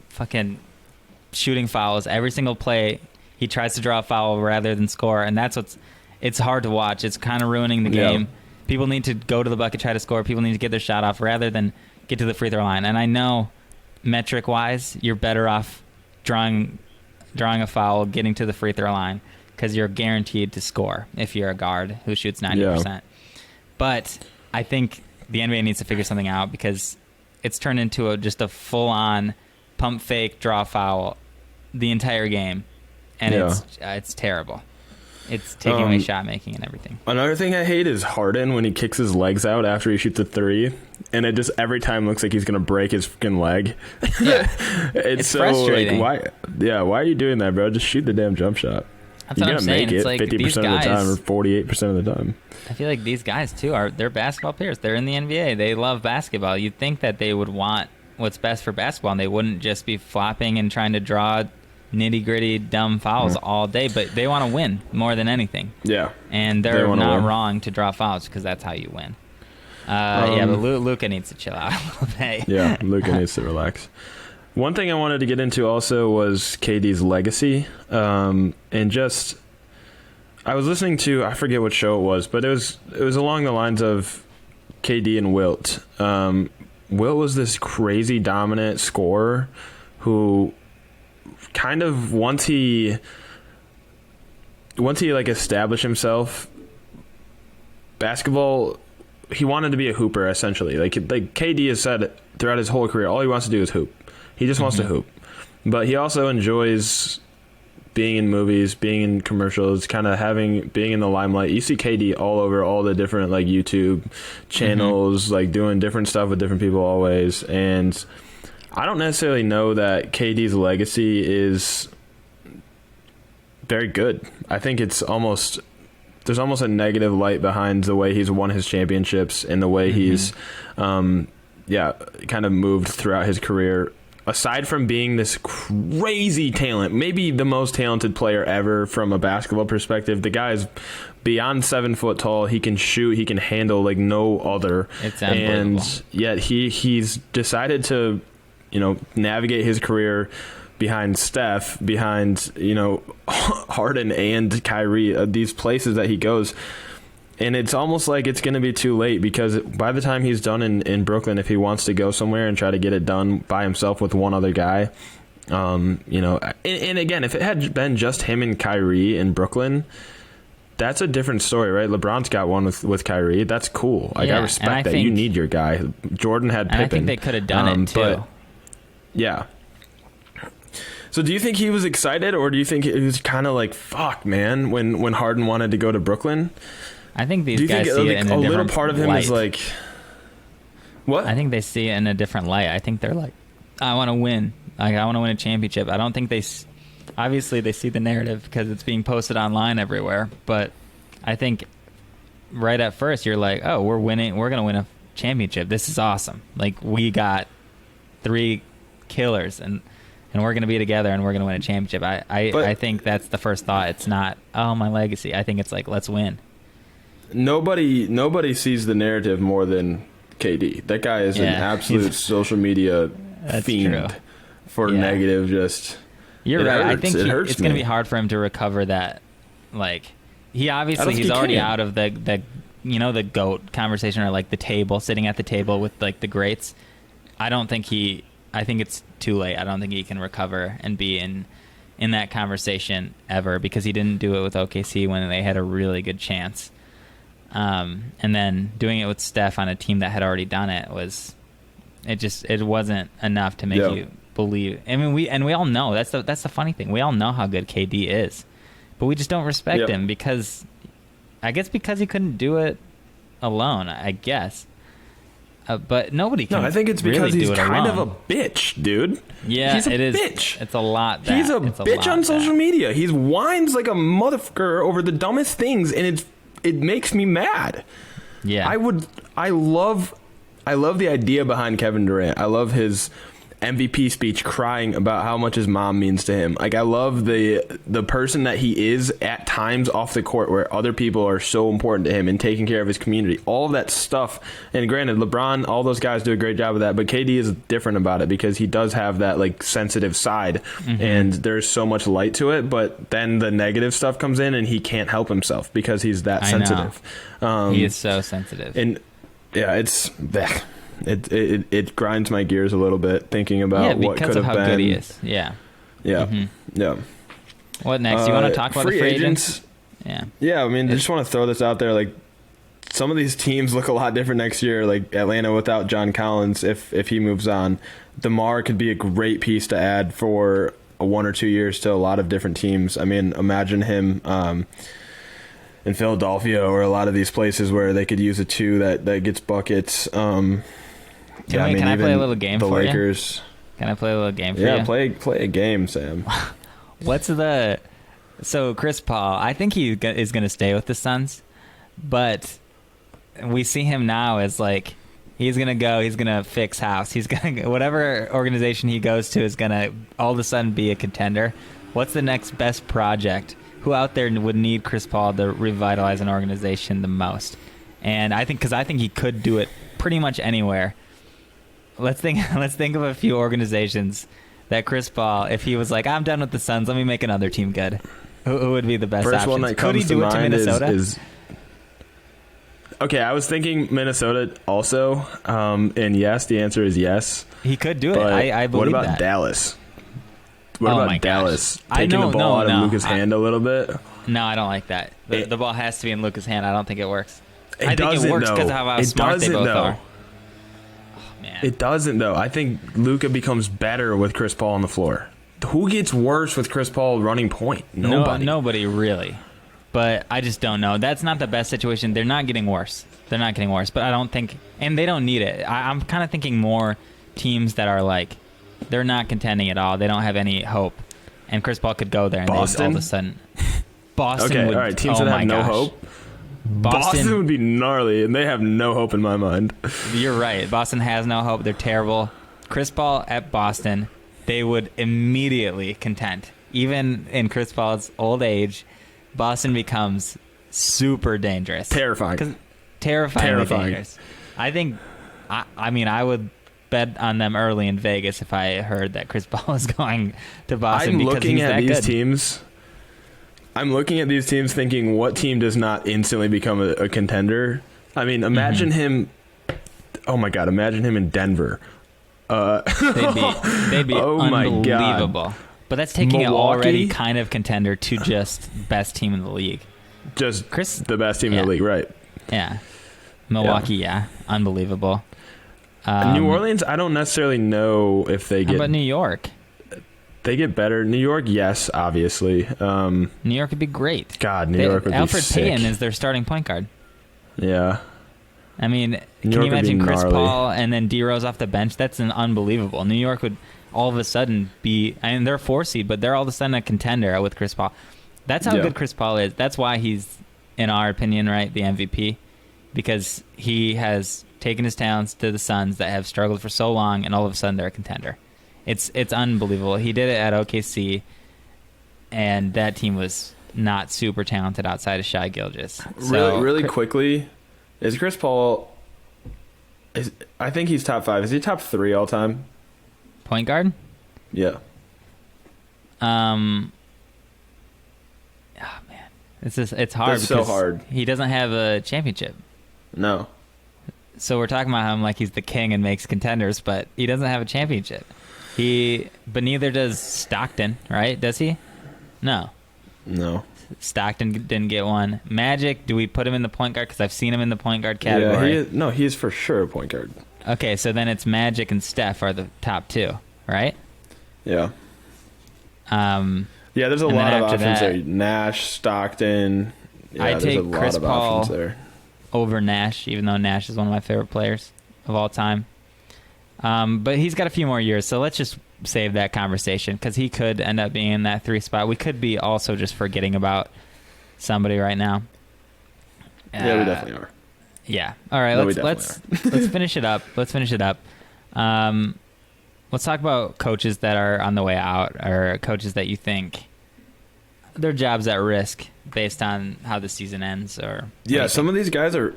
S2: fucking shooting fouls. Every single play he tries to draw a foul rather than score, and it's hard to watch. It's kind of ruining the game. People need to go to the bucket, try to score. People need to get their shot off rather than get to the free throw line. And I know metric wise you're better off drawing a foul, getting to the free throw line, because you're guaranteed to score if you're a guard who shoots 90%. But I think the NBA needs to figure something out, because it's turned into just a full-on pump fake, draw foul the entire game, and it's terrible. It's taking away shot making and everything.
S1: Another thing I hate is Harden when he kicks his legs out after he shoots a three, and it just every time looks like he's gonna break his freaking leg.
S2: Yeah.
S1: it's so
S2: frustrating.
S1: Like, why are you doing that, bro? Just shoot the damn jump shot.
S2: That's
S1: You're
S2: what I'm
S1: gonna
S2: saying.
S1: make
S2: It's
S1: it
S2: like
S1: 50%
S2: these
S1: of the time or
S2: guys,
S1: 48% of the time.
S2: I feel like these guys too they're basketball players. They're in the NBA. They love basketball. You'd think that they would want what's best for basketball, and they wouldn't just be flopping and trying to draw nitty gritty dumb fouls all day. But they want to win more than anything. Yeah, and they're not wrong to draw fouls, because that's how you win. But Luka needs to chill out a little bit.
S1: Yeah, Luka needs to relax. One thing I wanted to get into also was KD's legacy, and just. I was listening to, I forget what show it was, but it was along the lines of KD and Wilt. Wilt was this crazy dominant scorer who kind of once he like established himself, basketball, he wanted to be a hooper essentially. Like KD has said throughout his whole career, all he wants to do is hoop. He just wants to hoop, but he also enjoys being in movies, being in commercials, kind of being in the limelight. You see KD all over all the different like YouTube channels, like doing different stuff with different people always. And I don't necessarily know that KD's legacy is very good. I think there's almost a negative light behind the way he's won his championships and the way he's, kind of moved throughout his career. Aside from being this crazy talent, maybe the most talented player ever from a basketball perspective, the guy is beyond 7 foot tall. He can shoot. He can handle like no other.
S2: It's unbelievable.
S1: And yet he's decided to, navigate his career behind Steph, behind, Harden and Kyrie, these places that he goes. And it's almost like it's going to be too late, because by the time he's done in Brooklyn, if he wants to go somewhere and try to get it done by himself with one other guy, and again, if it had been just him and Kyrie in Brooklyn, that's a different story, right? LeBron's got one with Kyrie. That's cool. Like, I respect that. You need your guy. Jordan had Pippen.
S2: I think they could have done it too.
S1: But, yeah. So do you think he was excited, or do you think it was kind of like, fuck, man, when Harden wanted to go to Brooklyn?
S2: I think these guys see it in a
S1: little part of him
S2: light.
S1: Is like, what?
S2: I think they see it in a different light. I think they're like, I want to win. Like, I want to win a championship. I don't think obviously they see the narrative because it's being posted online everywhere. But I think right at first you're like, oh, we're winning. We're going to win a championship. This is awesome. Like, we got 3 killers and we're going to be together and we're going to win a championship. I think that's the first thought. It's not, oh, my legacy. I think it's like, let's win.
S1: Nobody sees the narrative more than KD. That guy is an absolute social media fiend for negative.
S2: You're right.
S1: Hurts.
S2: I think it's going to be hard for him to recover that. Like, he's already out of the GOAT conversation, or like the table, sitting at the table with like the greats. I think it's too late. I don't think he can recover and be in that conversation ever, because he didn't do it with OKC when they had a really good chance. And then doing it with Steph on a team that had already done it wasn't enough to make you believe. I mean, we all know that's the funny thing. We all know how good KD is, but we just don't respect him because, I guess, because he couldn't do it alone. I guess. But nobody can.
S1: No, I think it's because
S2: really
S1: he's
S2: do it
S1: kind
S2: alone.
S1: of a bitch, dude.
S2: Yeah,
S1: he's a
S2: it is.
S1: bitch.
S2: It's a lot.
S1: He's a bitch on social media. He whines like a motherfucker over the dumbest things, and it makes me mad.
S2: Yeah,
S1: I love the idea behind Kevin Durant. I love his MVP speech crying about how much his mom means to him. Like, I love the person that he is at times off the court, where other people are so important to him and taking care of his community. All of that stuff. And granted, LeBron, all those guys do a great job of that, but KD is different about it because he does have that like sensitive side, and there's so much light to it. But then the negative stuff comes in, and he can't help himself because he's that sensitive.
S2: He is so sensitive.
S1: And yeah, it's. It grinds my gears a little bit thinking about what could have been.
S2: Because of how good he is. Yeah.
S1: Yeah. Yeah.
S2: What next? You want to talk about the free agents? Yeah.
S1: Yeah, I mean, I just want to throw this out there. Like, some of these teams look a lot different next year. Like Atlanta without John Collins, if he moves on. DeMar could be a great piece to add for 1 or 2 years to a lot of different teams. I mean, imagine him in Philadelphia or a lot of these places where they could use a 2 that gets buckets.
S2: Can I play a little game for you?
S1: The Lakers.
S2: Can I play a little game for you?
S1: Yeah, play a game, Sam.
S2: So Chris Paul, I think he is going to stay with the Suns, but we see him now as like, he's going to fix house. He's going to, whatever organization he goes to is going to all of a sudden be a contender. What's the next best project? Who out there would need Chris Paul to revitalize an organization the most? And I think he could do it pretty much anywhere. Let's think of a few organizations that Chris Paul, if he was like, I'm done with the Suns, let me make another team good. Who would be the best
S1: First
S2: options?
S1: one that
S2: could he
S1: comes
S2: do
S1: to
S2: it to
S1: mind
S2: Minnesota?
S1: is okay, I was thinking Minnesota also, and yes, the answer is yes.
S2: He could do it. I believe that.
S1: What about Dallas? What about Dallas taking the ball out of Luka's hand a little bit?
S2: No, I don't like that. The ball has to be in Luka's hand. I don't think it works.
S1: I think it works
S2: because of how smart they both are.
S1: It doesn't, though. I think Luka becomes better with Chris Paul on the floor. Who gets worse with Chris Paul running point? Nobody.
S2: Nobody really. But I just don't know. That's not the best situation. They're not getting worse. But I don't think, and they don't need it. I'm kind of thinking more teams that are like, they're not contending at all. They don't have any hope. And Chris Paul could go there and all of a sudden. Boston
S1: okay,
S2: would.
S1: All right, teams that have no hope. Boston would be gnarly, and they have no hope in my mind.
S2: You're right. Boston has no hope. They're terrible. Chris Paul at Boston, they would immediately contend. Even in Chris Paul's old age, Boston becomes super dangerous.
S1: Terrifying.
S2: Terrifyingly dangerous. I think, I would bet on them early in Vegas if I heard that Chris Paul is going to Boston because he's that good.
S1: I'm looking at these teams thinking, what team does not instantly become a contender? I mean, imagine him. Oh my God! Imagine him in Denver.
S2: They'd be
S1: oh
S2: unbelievable.
S1: My God.
S2: But that's taking
S1: Milwaukee,
S2: it already kind of contender to just best team in the league.
S1: Just the best team in the league, right?
S2: Yeah. Milwaukee, yeah. Unbelievable.
S1: New Orleans, I don't necessarily know if they get.
S2: How about New York?
S1: They get better. New York, yes, obviously.
S2: New York would be great.
S1: God, New York would be
S2: Alfred
S1: sick.
S2: Payton is their starting point guard.
S1: Yeah.
S2: I mean, can you imagine Chris Paul and then D Rose off the bench? That's unbelievable. New York would all of a sudden be. I mean, they're a 4 seed, but they're all of a sudden a contender with Chris Paul. That's how good Chris Paul is. That's why he's, in our opinion, right, the MVP, because he has taken his talents to the Suns that have struggled for so long, and all of a sudden they're a contender. It's unbelievable. He did it at OKC, and that team was not super talented outside of Shai Gilgeous. So,
S1: really quickly, is Chris Paul? I think he's top 5. Is he top 3 all time?
S2: Point guard?
S1: Yeah.
S2: Oh man, it's hard.
S1: It's so hard.
S2: He doesn't have a championship.
S1: No.
S2: So we're talking about him like he's the king and makes contenders, but he doesn't have a championship. But neither does Stockton, right? Does he? No. Stockton didn't get one. Magic, do we put him in the point guard? Because I've seen him in the point guard category.
S1: Yeah, he is for sure a point guard.
S2: Okay, so then it's Magic and Steph are the top 2, right?
S1: Yeah.
S2: Um,
S1: Yeah, there's a
S2: And then
S1: lot of
S2: after
S1: options
S2: that-
S1: there. Nash, Stockton. Yeah,
S2: I'd
S1: there's a
S2: take
S1: lot
S2: Chris
S1: of
S2: Paul
S1: options there.
S2: over Nash, even though Nash is one of my favorite players of all time. But he's got a few more years, so let's just save that conversation because he could end up being in that 3 spot. We could be also just forgetting about somebody right now.
S1: Yeah, we definitely are.
S2: Yeah. All right.
S1: No, we
S2: let's
S1: definitely
S2: let's finish it up. Let's talk about coaches that are on the way out, or coaches that you think their job's at risk based on how the season ends. Or
S1: Yeah, some of these guys are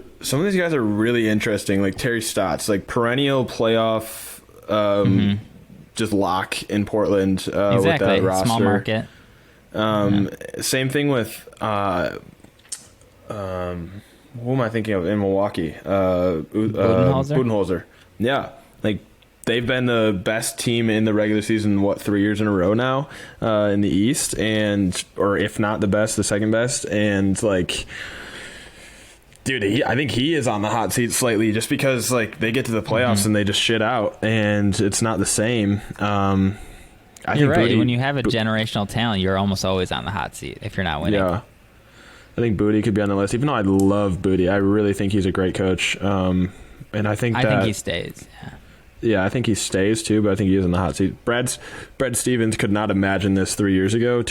S1: really interesting. Like Terry Stotts, like perennial playoff, just lock in Portland with
S2: exactly
S1: that roster.
S2: small market.
S1: Same thing with who am I thinking of in Milwaukee? Budenholzer. Yeah, like they've been the best team in the regular season, 3 years in a row now in the East, or if not the best, the second best. And like, dude, I think he is on the hot seat slightly just because like they get to the playoffs and they just shit out, and it's not the same. You're
S2: right. When you have a generational talent, you're almost always on the hot seat if you're not winning.
S1: Yeah. I think Booty could be on the list, even though I love Booty. I really think he's a great coach. And I think
S2: he stays.
S1: Yeah, I think he stays too, but I think he is on the hot seat. Brad Stevens could not imagine this 2 years ago,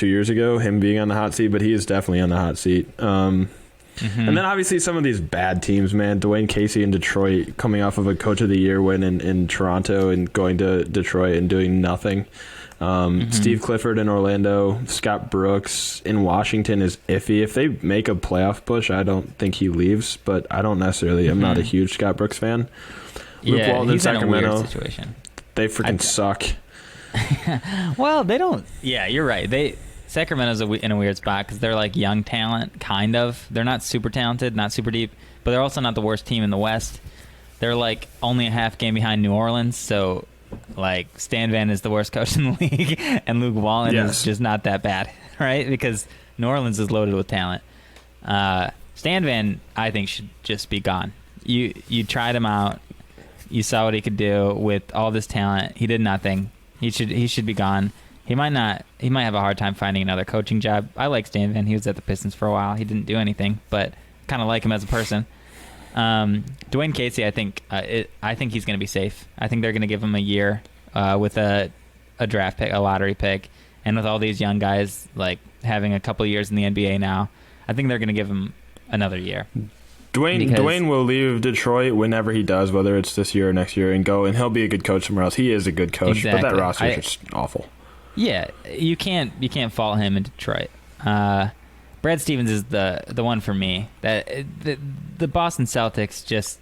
S1: him being on the hot seat, but he is definitely on the hot seat. And then obviously some of these bad teams, man. Dwayne Casey in Detroit, coming off of a Coach of the Year win in Toronto and going to Detroit and doing nothing. Steve Clifford in Orlando, Scott Brooks in Washington is iffy. If they make a playoff push, I don't think he leaves, but I don't necessarily. I'm not a huge Scott Brooks fan. Luke Walton in Sacramento.
S2: In a weird situation.
S1: They freaking suck.
S2: Well, they don't. Yeah, you're right. Sacramento's in a weird spot because they're like young talent, kind of. They're not super talented, not super deep, but they're also not the worst team in the West. They're like only a half game behind New Orleans, so like Stan Van is the worst coach in the league, and Luke Walton is just not that bad, right? Because New Orleans is loaded with talent. Stan Van, I think, should just be gone. You tried him out. You saw what he could do with all this talent. He did nothing. He should be gone. He might have a hard time finding another coaching job. I like Stan Van. He was at the Pistons for a while. He didn't do anything, but kind of like him as a person. Dwayne Casey, I think he's going to be safe. I think they're going to give him a year with a draft pick, a lottery pick, and with all these young guys like having a couple of years in the NBA now, I think they're going to give him another year.
S1: Dwayne will leave Detroit whenever he does, whether it's this year or next year, and he'll be a good coach somewhere else. He is a good coach,
S2: exactly.
S1: But that roster is just awful.
S2: Yeah, you can't fault him in Detroit. Brad Stevens is the one for me. That the Boston Celtics just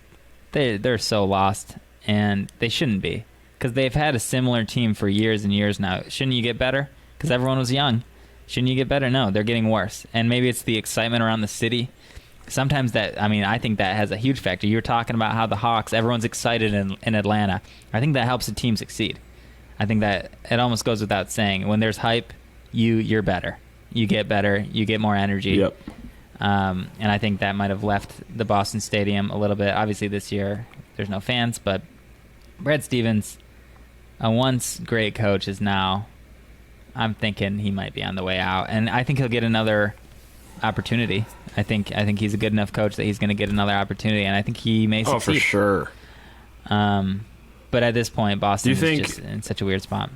S2: they're so lost, and they shouldn't be because they've had a similar team for years and years now. Shouldn't you get better? Because everyone was young. Shouldn't you get better? No, they're getting worse. And maybe it's the excitement around the city. Sometimes I think that has a huge factor. You're talking about how the Hawks, everyone's excited in Atlanta. I think that helps the team succeed. I think that it almost goes without saying. When there's hype, you're better. You get better. You get more energy.
S1: Yep.
S2: And I think that might have left the Boston Stadium a little bit. Obviously, this year there's no fans, but Brad Stevens, a once great coach, is now. I'm thinking he might be on the way out, and I think he'll get another opportunity. I think he's a good enough coach that he's going to get another opportunity, and I think he may succeed.
S1: Oh, for sure.
S2: But at this point, Boston is just in such a weird spot.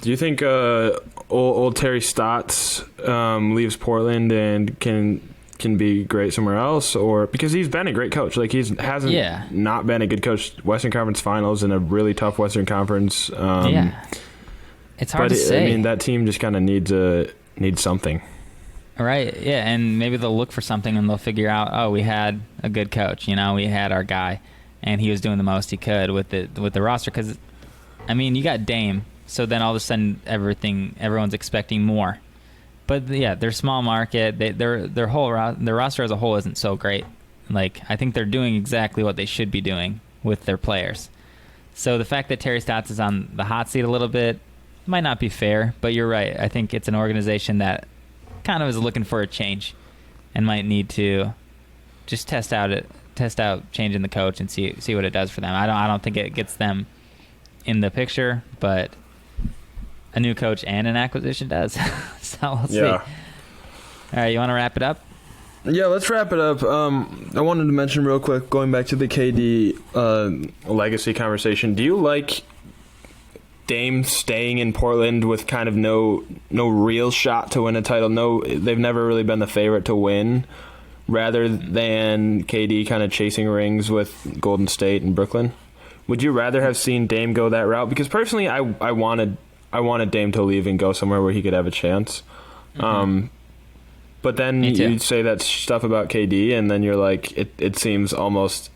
S1: Do you think old Terry Stotts leaves Portland and can be great somewhere else, or because he's been a great coach? Like hasn't not been a good coach. Western Conference Finals in a really tough Western Conference.
S2: It's hard to say.
S1: I mean, that team just kind of needs something.
S2: Right, yeah, and maybe they'll look for something and they'll figure out, oh, we had a good coach, we had our guy, and he was doing the most he could with the roster. Because, I mean, you got Dame, so then all of a sudden everyone's expecting more. But yeah, they're small market. Their roster as a whole isn't so great. Like, I think they're doing exactly what they should be doing with their players. So the fact that Terry Stotts is on the hot seat a little bit might not be fair, but you're right. I think it's an organization that kind of is looking for a change and might need to just test out changing the coach and see what it does for them. I don't think it gets them in the picture, but a new coach and an acquisition does. So we'll see. All right, you want to wrap it up?
S1: Yeah, let's wrap it up. I wanted to mention real quick, going back to the KD legacy conversation. Do you like Dame staying in Portland with kind of no real shot to win a title? No, they've never really been the favorite to win, rather than KD kind of chasing rings with Golden State and Brooklyn? Would you rather have seen Dame go that route? Because personally, I wanted Dame to leave and go somewhere where he could have a chance. Mm-hmm. But then you say that stuff about KD, and then you're like, it seems almost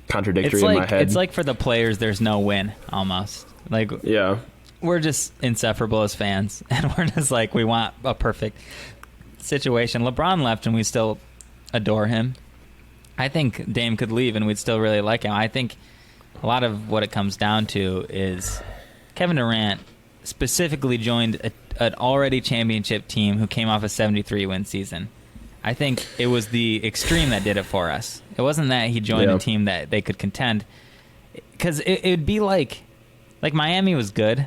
S1: contradictory in my head.
S2: It's like for the players, there's no win, almost. Like,
S1: yeah,
S2: we're just insufferable as fans, and we're just like, we want a perfect situation. LeBron left, and we still adore him. I think Dame could leave, and we'd still really like him. I think a lot of what it comes down to is Kevin Durant specifically joined an already championship team who came off a 73-win season. I think it was the extreme that did it for us. It wasn't that he joined a team that they could contend. Because it would be like Miami was good,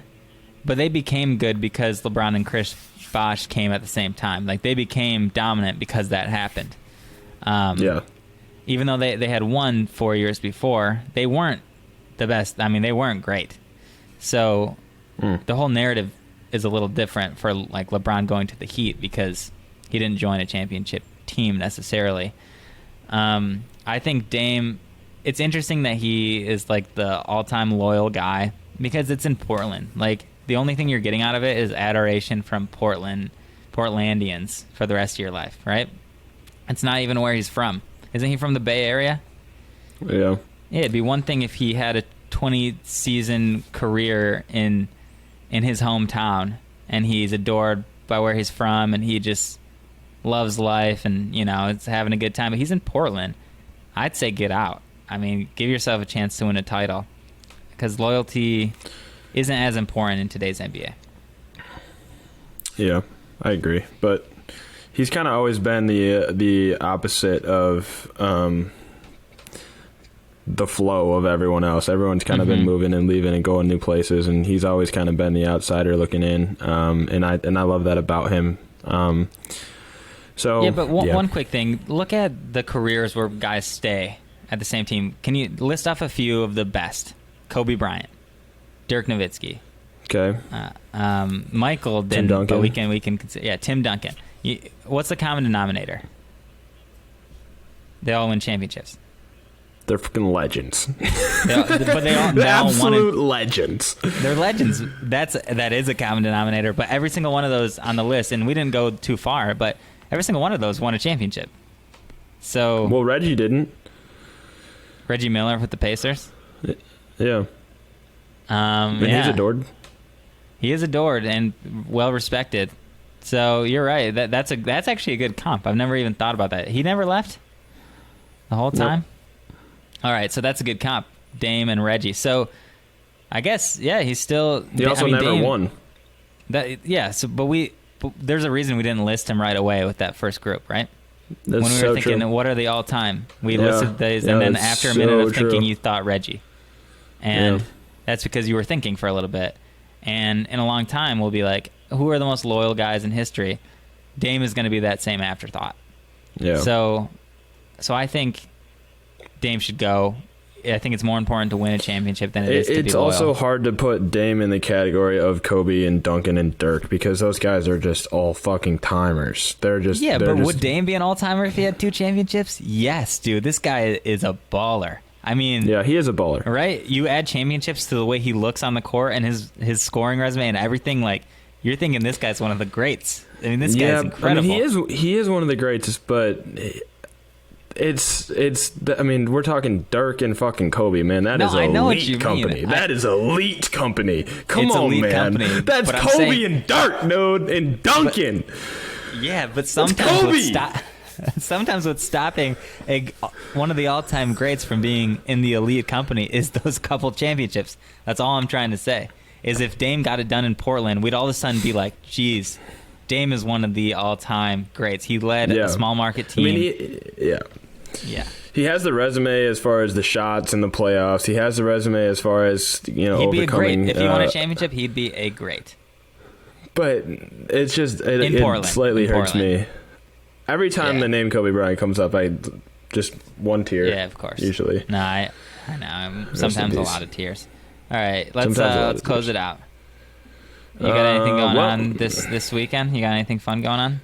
S2: but they became good because LeBron and Chris Bosh came at the same time. Like, they became dominant because that happened. Even though they had won 4 years before, they weren't the best. I mean, they weren't great. So the whole narrative is a little different for like LeBron going to the Heat because he didn't join a championship team necessarily. I think Dame, it's interesting that he is like the all-time loyal guy because it's in Portland. Like, the only thing you're getting out of it is adoration from Portlandians for the rest of your life, right? It's not even where he's from. Isn't he from the Bay Area?
S1: Yeah.
S2: Yeah, it'd be one thing if he had a 20-season career in his hometown and he's adored by where he's from and he just loves life and, you know, it's having a good time. But he's in Portland. I'd say get out. I mean, give yourself a chance to win a title because loyalty isn't as important in today's NBA.
S1: Yeah, I agree. But he's kind of always been the opposite of the flow of everyone else. Everyone's kind of been moving and leaving and going new places, and he's always kind of been the outsider looking in. And I love that about him. One quick thing. Look at the careers where guys stay at the same team. Can you list off a few of the best? Kobe Bryant, Dirk Nowitzki. Okay.
S2: Michael didn't,
S1: Tim Duncan.
S2: But we can consider, Tim Duncan. What's the common denominator? They all win championships.
S1: They're freaking legends.
S2: But they all now
S1: absolute legends.
S2: They're legends. That is a common denominator. But every single one of those on the list, and we didn't go too far, but every single one of those won a championship. So
S1: well, Reggie didn't.
S2: Reggie Miller with the Pacers.
S1: Yeah. He's adored. He is
S2: adored and well respected. So you're right. That's actually a good comp. I've never even thought about that. He never left the whole time. Nope. All right, so that's a good comp, Dame and Reggie. So I guess he's still.
S1: He also never won.
S2: But there's a reason we didn't list him right away with that first group, right?
S1: That's
S2: when we were thinking,
S1: true.
S2: What are the all-time? We listed these, and then after a minute of thinking, you thought Reggie, and that's because you were thinking for a little bit. And in a long time, we'll be like, who are the most loyal guys in history? Dame is going to be that same afterthought.
S1: Yeah.
S2: So I think Dame should go. I think it's more important to win a championship than it is to be loyal.
S1: It's also hard to put Dame in the category of Kobe and Duncan and Dirk because those guys are just all fucking timers.
S2: Would Dame be an all-timer if he had 2 championships? Yes, dude. This guy is a baller. I mean,
S1: yeah, he is a baller.
S2: Right? You add championships to the way he looks on the court and his scoring resume and everything, like, you're thinking this guy's one of the greats. I mean, this guy's incredible.
S1: I mean, he is one of the greats, but we're talking Dirk and fucking Kobe, man. That is elite company. That is elite company. Come on, man. Company, that's Kobe and Dirk, dude, and Duncan.
S2: But sometimes what's stopping one of the all-time greats from being in the elite company is those couple championships. That's all I'm trying to say. Is if Dame got it done in Portland, we'd all of a sudden be like, geez, Dame is one of the all-time greats. He led a small market team.
S1: I mean, he has the resume as far as the shots in the playoffs. He has the resume as far as,
S2: he'd
S1: overcoming.
S2: Be a great. If he won a championship, he'd be a great.
S1: but it's just it slightly hurts me. Every time the name Kobe Bryant comes up, I just one tear.
S2: Yeah, of course.
S1: Usually.
S2: No, I know. Sometimes a lot of tears. All right, let's close it out. You got anything going on this weekend? You got anything fun going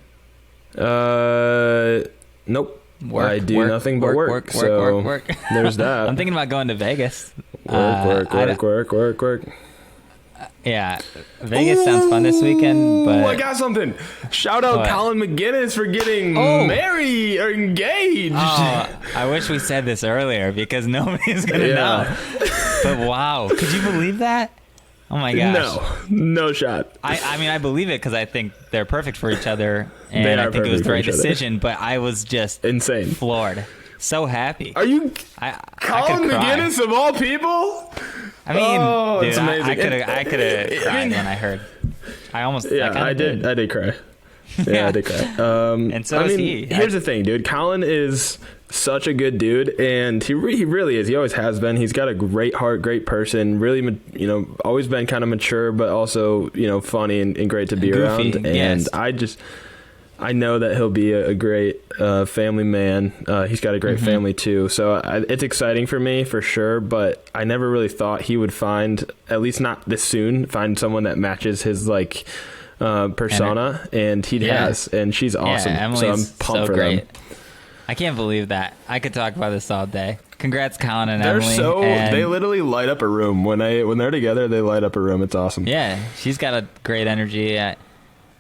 S1: on? Nope. I do nothing but work. There's that.
S2: I'm thinking about going to Vegas.
S1: Work.
S2: Yeah, Vegas sounds fun this weekend. But
S1: I got something. Shout out Colin McGinnis for getting married or engaged.
S2: Oh, I wish we said this earlier because nobody's gonna know. But wow, could you believe that? Oh my gosh.
S1: No shot.
S2: I mean, I believe it because I think they're perfect for each other, and I think it was the right decision. But I was just
S1: insane,
S2: floored, so happy.
S1: Are you Colin McGinnis of all people?
S2: I mean, dude,
S1: it's amazing.
S2: I could have cried when I heard. I almost.
S1: Yeah, I did cry. Yeah, I did cry.
S2: And so is he.
S1: Here's the thing, dude. Colin is such a good dude, and he really is. He always has been. He's got a great heart, great person. Really, always been kind of mature, but also funny and great to be around. And
S2: yes.
S1: I know that he'll be a great family man. He's got a great family too, so it's exciting for me for sure. But I never really thought he would find, at least not this soon, find someone that matches his persona, and he has, and she's awesome.
S2: Yeah,
S1: so I'm pumped for them.
S2: I can't believe that. I could talk about this all day. Congrats, Colin and
S1: Emily.
S2: And
S1: they literally light up a room when they're together. They light up a room. It's awesome.
S2: Yeah, she's got a great energy.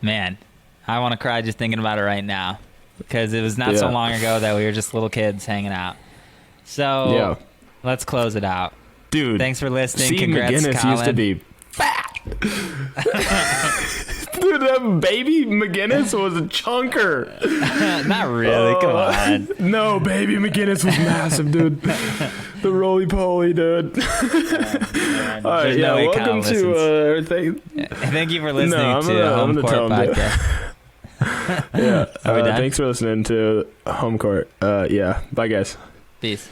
S2: Man, I want to cry just thinking about it right now because it was not so long ago that we were just little kids hanging out. So let's close it out,
S1: dude.
S2: Thanks for listening.
S1: Steve
S2: Congrats,
S1: McGinnis
S2: Colin.
S1: used to be fat. Dude, that baby McGinnis was a chunker.
S2: Not really. Come on.
S1: No, baby McGinnis was massive, dude. The roly poly, dude. All right, welcome to.
S2: Thank you for listening to Home Court Podcast.
S1: Thanks for listening to Home Court. Bye, guys.
S2: Peace.